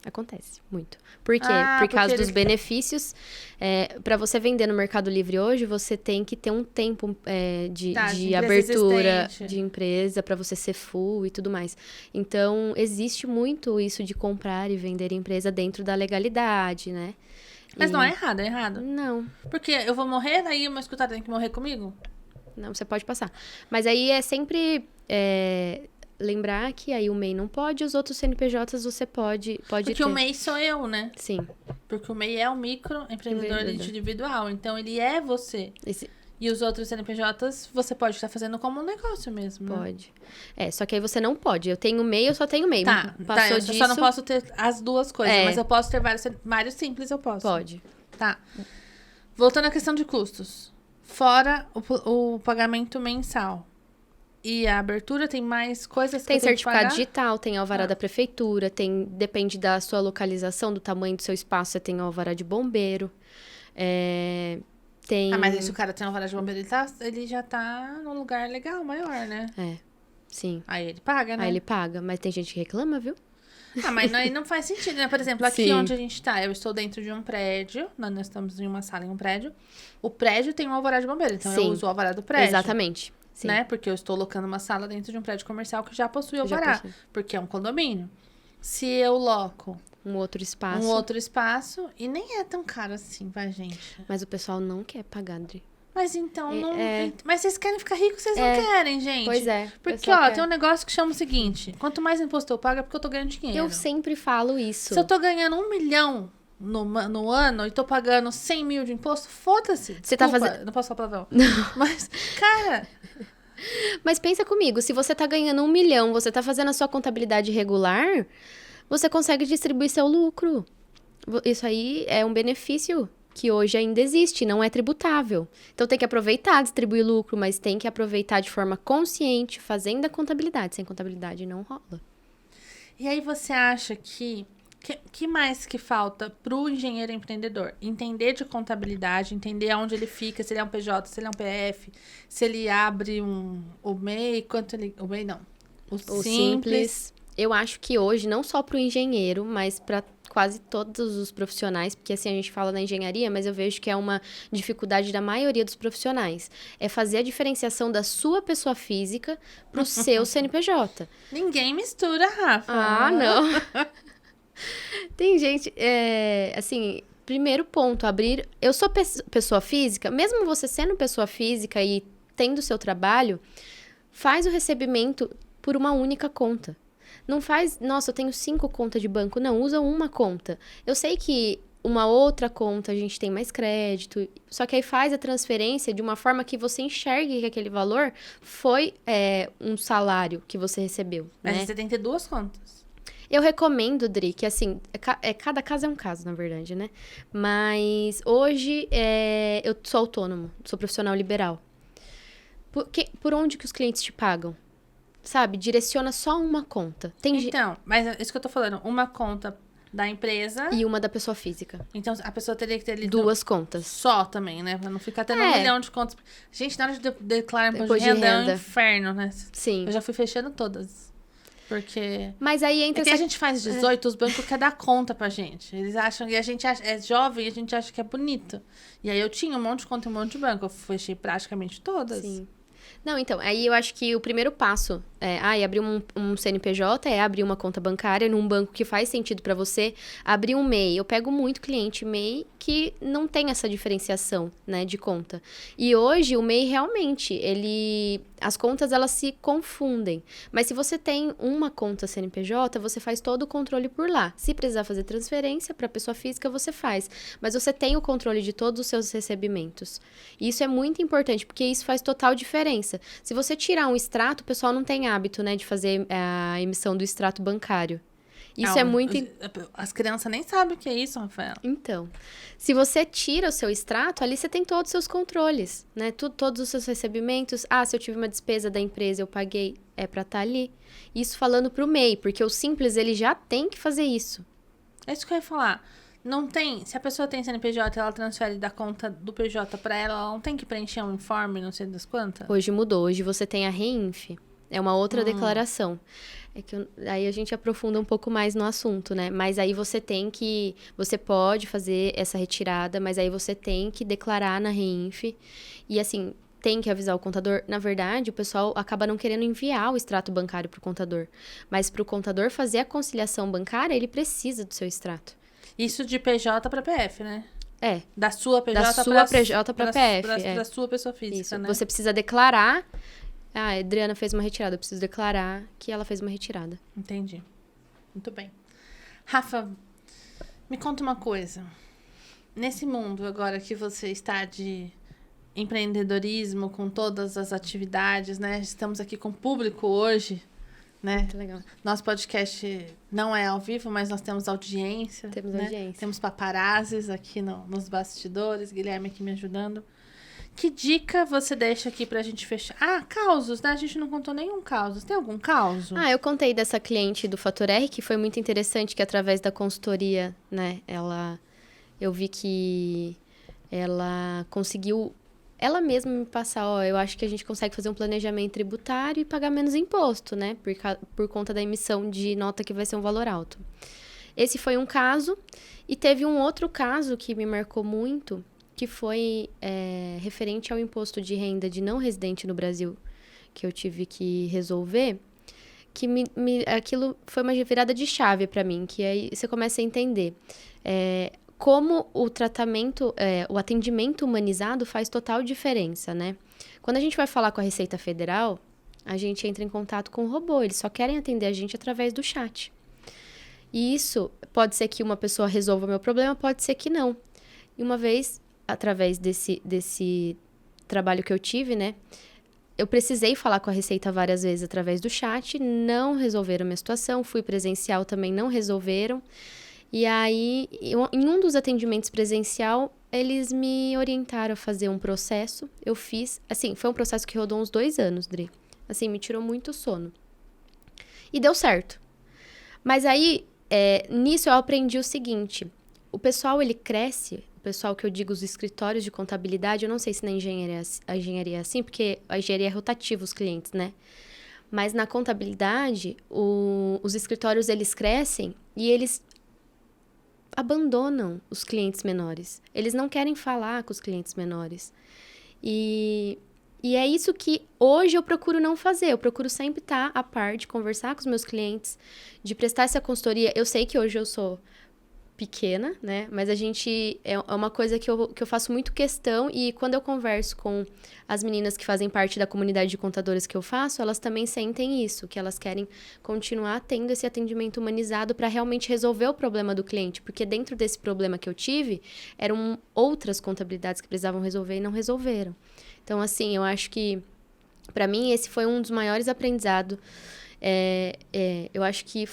S2: Acontece muito. Por quê? Por causa dos benefícios. Para você vender no Mercado Livre hoje, você tem que ter um tempo de abertura de empresa para você ser full e tudo mais. Então, existe muito isso de comprar e vender empresa dentro da legalidade, né?
S1: Mas não é errado, é errado?
S2: Não.
S1: Porque eu vou morrer, aí o meu escritório tem que morrer comigo?
S2: Não, você pode passar. Mas aí é sempre lembrar que aí o MEI não pode, os outros CNPJs você pode
S1: Porque
S2: ter.
S1: o MEI sou eu, né?
S2: Sim.
S1: Porque o MEI é um microempreendedor individual, então ele é você. E os outros CNPJs você pode estar fazendo como um negócio mesmo, né?
S2: Pode. Só que aí você não pode. Eu tenho MEI, eu só tenho MEI.
S1: Eu só não posso ter as duas coisas, mas eu posso ter vários simples, eu posso.
S2: Pode.
S1: Tá. Voltando à questão de custos. Fora o pagamento mensal e a abertura, tem mais coisas que
S2: tem
S1: eu tenho
S2: certificado
S1: que pagar?
S2: Digital, tem alvará da prefeitura, depende da sua localização, do tamanho do seu espaço, você tem alvará de bombeiro.
S1: Mas aí se o cara tem alvará de bombeiro, ele já tá num lugar legal, maior, né?
S2: Sim.
S1: Aí ele paga, né?
S2: Aí ele paga, mas tem gente que reclama, viu?
S1: Mas aí não faz sentido, né? Por exemplo, aqui onde a gente tá, eu estou dentro de um prédio, nós estamos em uma sala em um prédio. O prédio tem um alvará de bombeiro, então eu uso o alvará do prédio.
S2: Exatamente. Sim.
S1: Né? Porque eu estou locando uma sala dentro de um prédio comercial que já possui alvará, porque é um condomínio. Se eu loco
S2: um outro espaço,
S1: e nem é tão caro assim, vai, gente.
S2: Mas o pessoal não quer pagar, André.
S1: Mas então, mas vocês querem ficar ricos, vocês não querem, gente.
S2: Pois é.
S1: Porque, tem um negócio que chama o seguinte, quanto mais imposto eu pago, é porque eu tô ganhando dinheiro.
S2: Eu sempre falo isso.
S1: Se eu tô ganhando 1 milhão no ano e tô pagando 100 mil de imposto, foda-se.
S2: Você tá fazendo...
S1: Não posso falar palavrão. Mas, cara...
S2: Mas pensa comigo, se você tá ganhando 1 milhão, você tá fazendo a sua contabilidade regular, você consegue distribuir seu lucro. Isso aí é um benefício que hoje ainda existe, não é tributável. Então tem que aproveitar, distribuir lucro, mas tem que aproveitar de forma consciente, fazendo a contabilidade. Sem contabilidade não rola.
S1: E aí você acha que mais que falta pro engenheiro empreendedor? Entender de contabilidade, entender aonde ele fica, se ele é um PJ, se ele é um PF, se ele abre o MEI, quanto ele... O MEI não. O Simples.
S2: Eu acho que hoje, não só para o engenheiro, mas para quase todos os profissionais, porque assim a gente fala na engenharia, mas eu vejo que é uma dificuldade da maioria dos profissionais, é fazer a diferenciação da sua pessoa física para o seu CNPJ.
S1: Ninguém mistura, Rafa.
S2: Ah, não. Tem gente, assim, primeiro ponto, abrir... Eu sou pessoa física, mesmo você sendo pessoa física e tendo seu trabalho, faz o recebimento por uma única conta. Não faz, nossa, eu tenho 5 contas de banco. Não, usa uma conta. Eu sei que uma outra conta a gente tem mais crédito, só que aí faz a transferência de uma forma que você enxergue que aquele valor foi um salário que você recebeu,
S1: Mas
S2: né?
S1: você tem que ter 2 contas.
S2: Eu recomendo, Dri, que assim, cada caso é um caso, na verdade, né? Mas hoje eu sou autônomo, sou profissional liberal. Por onde que os clientes te pagam? Sabe? Direciona só uma conta.
S1: Então, mas é isso que eu tô falando. Uma conta da empresa.
S2: E uma da pessoa física.
S1: Então, a pessoa teria que ter ali
S2: 2 contas.
S1: só também, né? Pra não ficar tendo 1 milhão de contas. Gente, na hora de declarar imposto de renda é um inferno, né?
S2: Sim.
S1: Eu já fui fechando todas. Porque...
S2: Mas aí entra
S1: a gente faz 18, os bancos querem dar conta pra gente. Eles acham... E a gente é jovem e a gente acha que é bonito. E aí eu tinha um monte de conta e um monte de banco. Eu fechei praticamente todas.
S2: Sim. Não, então, aí eu acho que o primeiro passo abrir um CNPJ é abrir uma conta bancária num banco que faz sentido para você, abrir um MEI. Eu pego muito cliente MEI que não tem essa diferenciação, né, de conta. E hoje o MEI realmente, as contas elas se confundem. Mas se você tem uma conta CNPJ, você faz todo o controle por lá. Se precisar fazer transferência para pessoa física, você faz. Mas você tem o controle de todos os seus recebimentos. E isso é muito importante, porque isso faz total diferença. Se você tirar um extrato, o pessoal não tem hábito, né, de fazer a emissão do extrato bancário. Isso é muito...
S1: As crianças nem sabem o que é isso, Rafael.
S2: Então, se você tira o seu extrato, ali você tem todos os seus controles, né? Todos os seus recebimentos. Ah, se eu tive uma despesa da empresa, eu paguei, é pra estar ali. Isso falando pro MEI, porque o Simples, ele já tem que fazer isso.
S1: É isso que eu ia falar. Não tem... Se a pessoa tem CNPJ, ela transfere da conta do PJ pra ela não tem que preencher um informe, não sei das quantas?
S2: Hoje mudou. Hoje você tem a REINF. É uma outra declaração. Aí a gente aprofunda um pouco mais no assunto, né? Mas aí você pode fazer essa retirada, mas aí você tem que declarar na REINF. E assim, tem que avisar o contador. Na verdade, o pessoal acaba não querendo enviar o extrato bancário para o contador. Mas para o contador fazer a conciliação bancária, ele precisa do seu extrato.
S1: Isso de PJ para PF, né?
S2: Da
S1: sua PJ
S2: para PF.
S1: Da sua pessoa física,
S2: isso,
S1: né?
S2: Você precisa declarar... Ah, a Adriana fez uma retirada. Eu preciso declarar que ela fez uma retirada.
S1: Entendi. Muito bem. Rafa, me conta uma coisa. Nesse mundo agora que você está de empreendedorismo, com todas as atividades, né? Estamos aqui com o público hoje, né?
S2: Muito legal.
S1: Nosso podcast não é ao vivo, mas nós temos audiência.
S2: Temos
S1: né?
S2: audiência.
S1: Temos paparazzis aqui nos bastidores. Guilherme aqui me ajudando. Que dica você deixa aqui pra gente fechar? Ah, causos, né? A gente não contou nenhum caos. Tem algum caos?
S2: Ah, eu contei dessa cliente do Fator R, que foi muito interessante, que através da consultoria, né, eu vi que ela conseguiu, ela mesma me passar, eu acho que a gente consegue fazer um planejamento tributário e pagar menos imposto, né, por conta da emissão de nota que vai ser um valor alto. Esse foi um caso, e teve um outro caso que me marcou muito, que foi referente ao imposto de renda de não residente no Brasil, que eu tive que resolver, que aquilo foi uma virada de chave para mim, que aí você começa a entender como o tratamento, o atendimento humanizado faz total diferença, né? Quando a gente vai falar com a Receita Federal, a gente entra em contato com o robô, eles só querem atender a gente através do chat. E isso pode ser que uma pessoa resolva meu problema, pode ser que não. E uma vez... através desse trabalho que eu tive, né? Eu precisei falar com a Receita várias vezes através do chat, não resolveram a minha situação, fui presencial também, não resolveram. E aí, em um dos atendimentos presencial, eles me orientaram a fazer um processo. Eu fiz, assim, foi um processo que rodou uns 2 anos, Dri. Assim, me tirou muito sono. E deu certo. Mas aí, nisso eu aprendi o seguinte. O pessoal, ele cresce, o pessoal que eu digo, os escritórios de contabilidade, eu não sei se na engenharia é assim, porque a engenharia é rotativa, os clientes, né? Mas na contabilidade, os escritórios, eles crescem e eles abandonam os clientes menores. Eles não querem falar com os clientes menores. E é isso que hoje eu procuro não fazer. Eu procuro sempre estar a par de conversar com os meus clientes, de prestar essa consultoria. Eu sei que hoje eu sou pequena, né? Mas a gente... É uma coisa que eu faço muito questão. E quando eu converso com as meninas que fazem parte da comunidade de contadores que eu faço, elas também sentem isso. Que elas querem continuar tendo esse atendimento humanizado para realmente resolver o problema do cliente. Porque dentro desse problema que eu tive, eram outras contabilidades que precisavam resolver e não resolveram. Então, assim, eu acho que, para mim, esse foi um dos maiores aprendizados. Eu acho que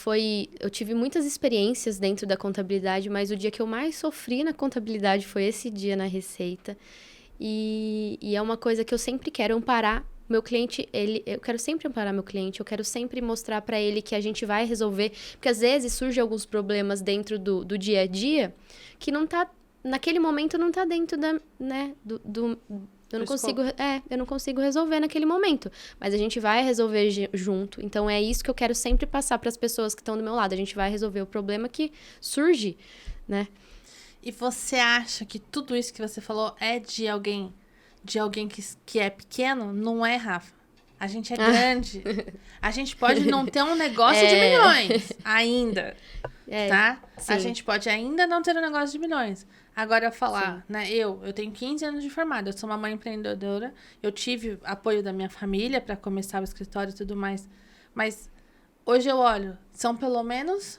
S2: eu tive muitas experiências dentro da contabilidade, mas o dia que eu mais sofri na contabilidade foi esse dia na Receita. E é uma coisa que eu sempre quero amparar. Meu cliente, eu quero sempre amparar meu cliente, eu quero sempre mostrar para ele que a gente vai resolver. Porque, às vezes, surgem alguns problemas dentro do dia a dia que não tá... Naquele momento, não tá dentro eu não consigo resolver naquele momento. Mas a gente vai resolver junto. Então, é isso que eu quero sempre passar para as pessoas que estão do meu lado. A gente vai resolver o problema que surge, né?
S1: E você acha que tudo isso que você falou é de alguém que é pequeno? Não é, Rafa. A gente é grande. A gente pode não ter um negócio de milhões ainda, tá?
S2: Sim.
S1: A gente pode ainda não ter um negócio de milhões. Agora, eu falar, né? Eu tenho 15 anos de formada, eu sou uma mãe empreendedora, eu tive apoio da minha família para começar o escritório e tudo mais, mas hoje eu olho, são pelo menos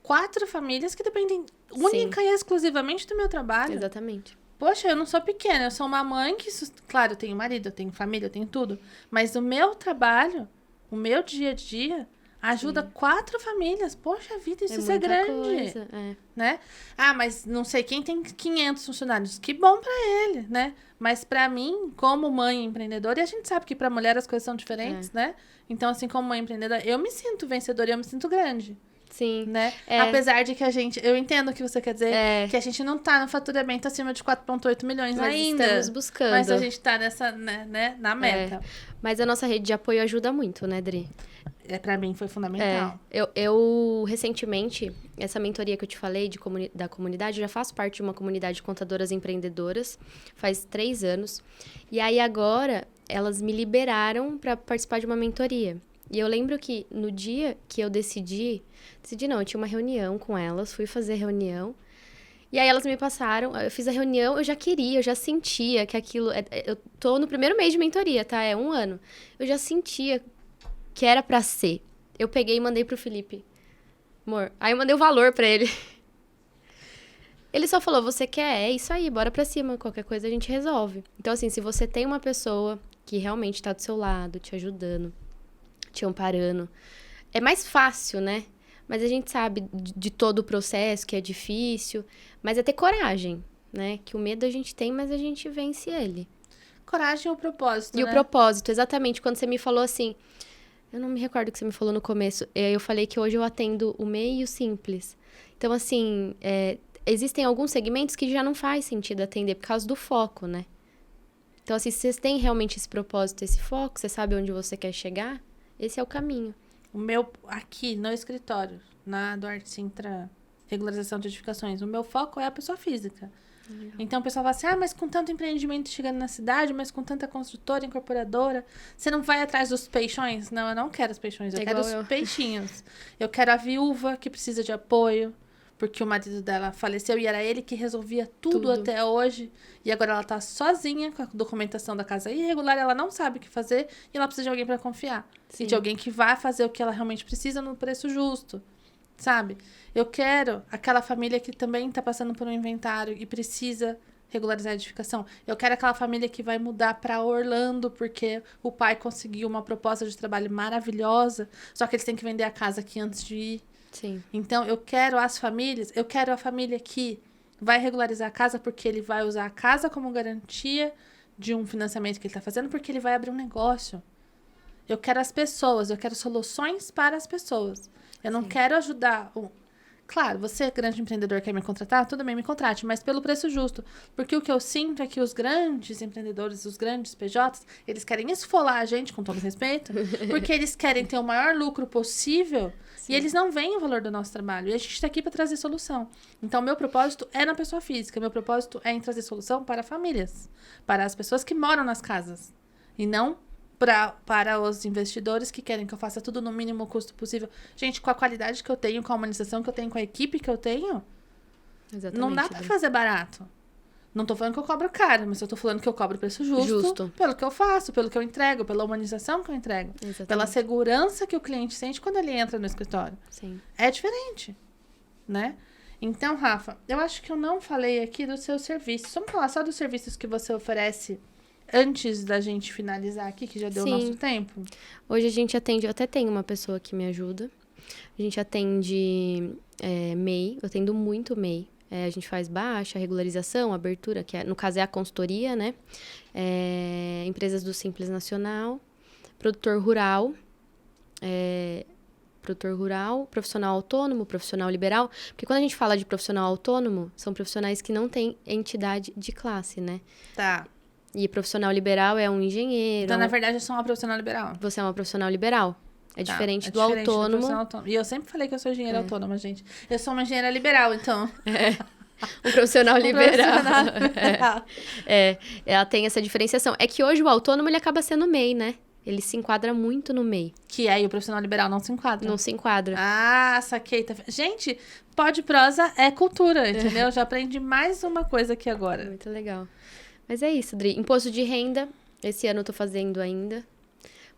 S1: 4 famílias que dependem única e exclusivamente do meu trabalho.
S2: Exatamente.
S1: Poxa, eu não sou pequena, eu sou uma mãe que... Claro, eu tenho marido, eu tenho família, eu tenho tudo, mas o meu trabalho, o meu dia a dia... ajuda 4 famílias. Poxa vida, isso é grande.
S2: Coisa,
S1: né? Ah, mas não sei quem tem 500 funcionários. Que bom pra ele, né? Mas pra mim, como mãe empreendedora, e a gente sabe que pra mulher as coisas são diferentes, né? Então, assim, como mãe empreendedora, eu me sinto vencedora e eu me sinto grande.
S2: Sim.
S1: Né? Apesar de que eu entendo o que você quer dizer, que a gente não tá no faturamento acima de 4,8 milhões
S2: mas
S1: ainda.
S2: Estamos buscando.
S1: Mas a gente tá nessa, né, na meta.
S2: Mas a nossa rede de apoio ajuda muito, né, Dri?
S1: Pra mim foi fundamental.
S2: Eu recentemente, essa mentoria que eu te falei da comunidade, eu já faço parte de uma comunidade de contadoras empreendedoras, faz 3 anos. E aí agora, elas me liberaram para participar de uma mentoria. E eu lembro que no dia que eu decidi não, eu tinha uma reunião com elas, fui fazer reunião. E aí elas me passaram, eu fiz a reunião, eu já sentia que aquilo... Eu tô no primeiro mês de mentoria, tá? É 1 ano. Eu já sentia que era pra ser. Eu peguei e mandei pro Felipe. Amor, aí eu mandei o valor pra ele. Ele só falou, você quer? É isso aí, bora pra cima. Qualquer coisa a gente resolve. Então, assim, se você tem uma pessoa que realmente tá do seu lado, te ajudando, te amparando, é mais fácil, né? Mas a gente sabe de todo o processo, que é difícil. Mas é ter coragem, né? Que o medo a gente tem, mas a gente vence ele.
S1: Coragem e o propósito,
S2: E o propósito, exatamente. Quando você me falou assim... Eu não me recordo o que você me falou no começo. Eu falei que hoje eu atendo o meio simples. Então, assim, existem alguns segmentos que já não faz sentido atender por causa do foco, né? Então, assim, se vocês têm realmente esse propósito, esse foco, você sabe onde você quer chegar, esse é o caminho.
S1: O meu, aqui no escritório, na Duarte Sintra Regularização de Edificações, o meu foco é a pessoa física. Então o pessoal fala assim, mas com tanto empreendimento chegando na cidade, mas com tanta construtora, incorporadora, você não vai atrás dos peixões? Não, eu não quero os peixões, eu quero os peixinhos. Eu quero a viúva que precisa de apoio, porque o marido dela faleceu e era ele que resolvia tudo até hoje. E agora ela tá sozinha com a documentação da casa irregular, ela não sabe o que fazer e ela precisa de alguém para confiar. Sim. E de alguém que vai fazer o que ela realmente precisa no preço justo. Sabe? Eu quero aquela família que também está passando por um inventário e precisa regularizar a edificação. Eu quero aquela família que vai mudar para Orlando porque o pai conseguiu uma proposta de trabalho maravilhosa, só que eles têm que vender a casa aqui antes de ir.
S2: Sim.
S1: Então, eu quero a família que vai regularizar a casa porque ele vai usar a casa como garantia de um financiamento que ele está fazendo porque ele vai abrir um negócio. Eu quero as pessoas, eu quero soluções para as pessoas. Eu não quero ajudar... Claro, você, grande empreendedor, quer me contratar? Tudo bem, me contrate, mas pelo preço justo. Porque o que eu sinto é que os grandes empreendedores, os grandes PJs, eles querem esfolar a gente, com todo respeito, porque eles querem ter o maior lucro possível e eles não veem o valor do nosso trabalho. E a gente está aqui para trazer solução. Então, meu propósito é na pessoa física. Meu propósito é em trazer solução para famílias, para as pessoas que moram nas casas. E não para os investidores que querem que eu faça tudo no mínimo custo possível. Gente, com a qualidade que eu tenho, com a humanização que eu tenho, com a equipe que eu tenho,
S2: Exatamente,
S1: não dá pra fazer barato. Não tô falando que eu cobro caro, mas eu tô falando que eu cobro preço justo. Pelo que eu faço, pelo que eu entrego, pela humanização que eu entrego.
S2: Exatamente.
S1: Pela segurança que o cliente sente quando ele entra no escritório.
S2: Sim.
S1: É diferente, né? Então, Rafa, eu acho que eu não falei aqui dos seus serviços. Vamos falar só dos serviços que você oferece antes da gente finalizar aqui, que já deu o nosso tempo?
S2: Hoje a gente atende, eu até tenho uma pessoa que me ajuda. A gente atende MEI, eu atendo muito MEI. A gente faz baixa, regularização, abertura, que no caso é a consultoria, né? Empresas do Simples Nacional, produtor rural, profissional autônomo, profissional liberal. Porque quando a gente fala de profissional autônomo, são profissionais que não têm entidade de classe, né?
S1: Tá.
S2: E profissional liberal é um engenheiro.
S1: Então, na verdade, eu sou uma profissional liberal.
S2: Você é uma profissional liberal. É diferente do
S1: diferente
S2: autônomo.
S1: E eu sempre falei que eu sou engenheira autônoma, gente. Eu sou uma engenheira liberal, então.
S2: Um profissional liberal.
S1: Profissional liberal.
S2: Ela tem essa diferenciação. É que hoje o autônomo, ele acaba sendo MEI, né? Ele se enquadra muito no MEI.
S1: Que aí o profissional liberal não se enquadra.
S2: Não se enquadra.
S1: Ah, saquei. Gente, pode prosa é cultura, entendeu? Já aprendi mais uma coisa aqui agora.
S2: Muito legal. Mas é isso, Dri. Imposto de renda, esse ano eu tô fazendo ainda.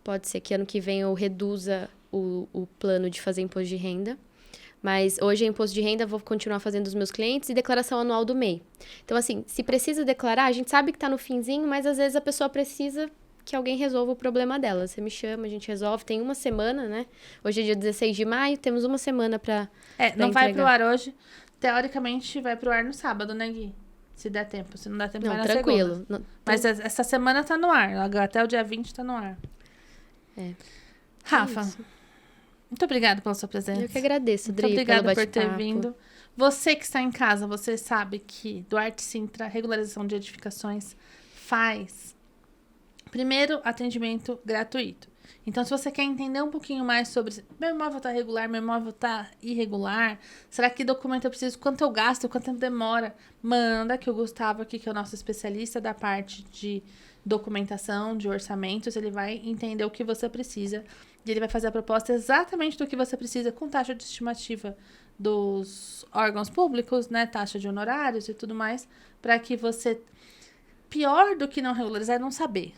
S2: Pode ser que ano que vem eu reduza o plano de fazer imposto de renda. Mas hoje é imposto de renda, vou continuar fazendo dos meus clientes e declaração anual do MEI. Então, assim, se precisa declarar, a gente sabe que tá no finzinho, mas às vezes a pessoa precisa que alguém resolva o problema dela. Você me chama, a gente resolve. Tem uma semana, né? Hoje é dia 16 de maio, temos uma semana pra
S1: não
S2: entregar.
S1: vai pro ar hoje. Teoricamente, vai pro ar no sábado, né, Gui? Se der tempo. Se não der tempo, vai na
S2: tranquilo.
S1: segunda. Mas essa semana tá no ar. Até o dia 20 tá no ar. Rafa, muito obrigada pela sua presença.
S2: Eu que agradeço, Dri,
S1: muito obrigada por ter
S2: bate-papo.
S1: vindo. Você que está em casa, você sabe que Duarte Sintra, regularização de edificações, faz primeiro atendimento gratuito. Então, se você quer entender um pouquinho mais sobre meu imóvel está regular, meu imóvel está irregular, será que documento eu preciso, quanto eu gasto, quanto tempo demora, manda que o Gustavo aqui, que é o nosso especialista da parte de documentação, de orçamentos, ele vai entender o que você precisa e ele vai fazer a proposta exatamente do que você precisa com taxa de estimativa dos órgãos públicos, né, taxa de honorários e tudo mais, para que você... Pior do que não regularizar é não saber.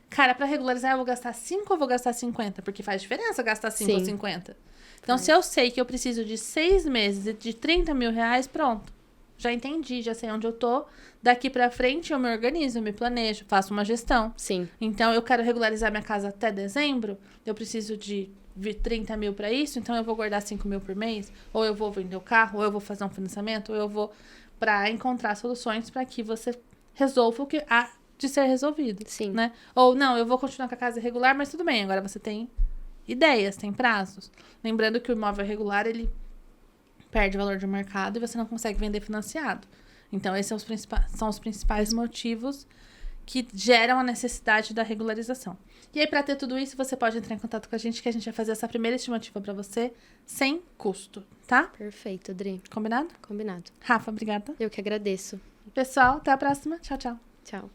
S1: Cara, para regularizar eu vou gastar 5 ou vou gastar 50? Porque faz diferença gastar 5 ou 50. Então, se eu sei que eu preciso de 6 meses e de 30 mil reais, pronto. Já entendi, já sei onde eu tô. Daqui pra frente eu me organizo, eu me planejo, faço uma gestão.
S2: Sim.
S1: Então, eu quero regularizar minha casa até dezembro, eu preciso de 30 mil pra isso, então eu vou guardar 5 mil por mês, ou eu vou vender o carro, ou eu vou fazer um financiamento, ou eu vou pra encontrar soluções pra que você resolva o que há de ser resolvido.
S2: Sim.
S1: Né? Ou não, eu vou continuar com a casa irregular, mas tudo bem, agora você tem ideias, tem prazos. Lembrando que o imóvel irregular, ele perde valor de mercado e você não consegue vender financiado. Então, esses são os principais motivos que geram a necessidade da regularização. E aí, para ter tudo isso, você pode entrar em contato com a gente, que a gente vai fazer essa primeira estimativa para você, sem custo, tá?
S2: Perfeito, Dri.
S1: Combinado?
S2: Combinado.
S1: Rafa, obrigada.
S2: Eu que agradeço.
S1: Pessoal, até a próxima. Tchau, tchau.
S2: Tchau.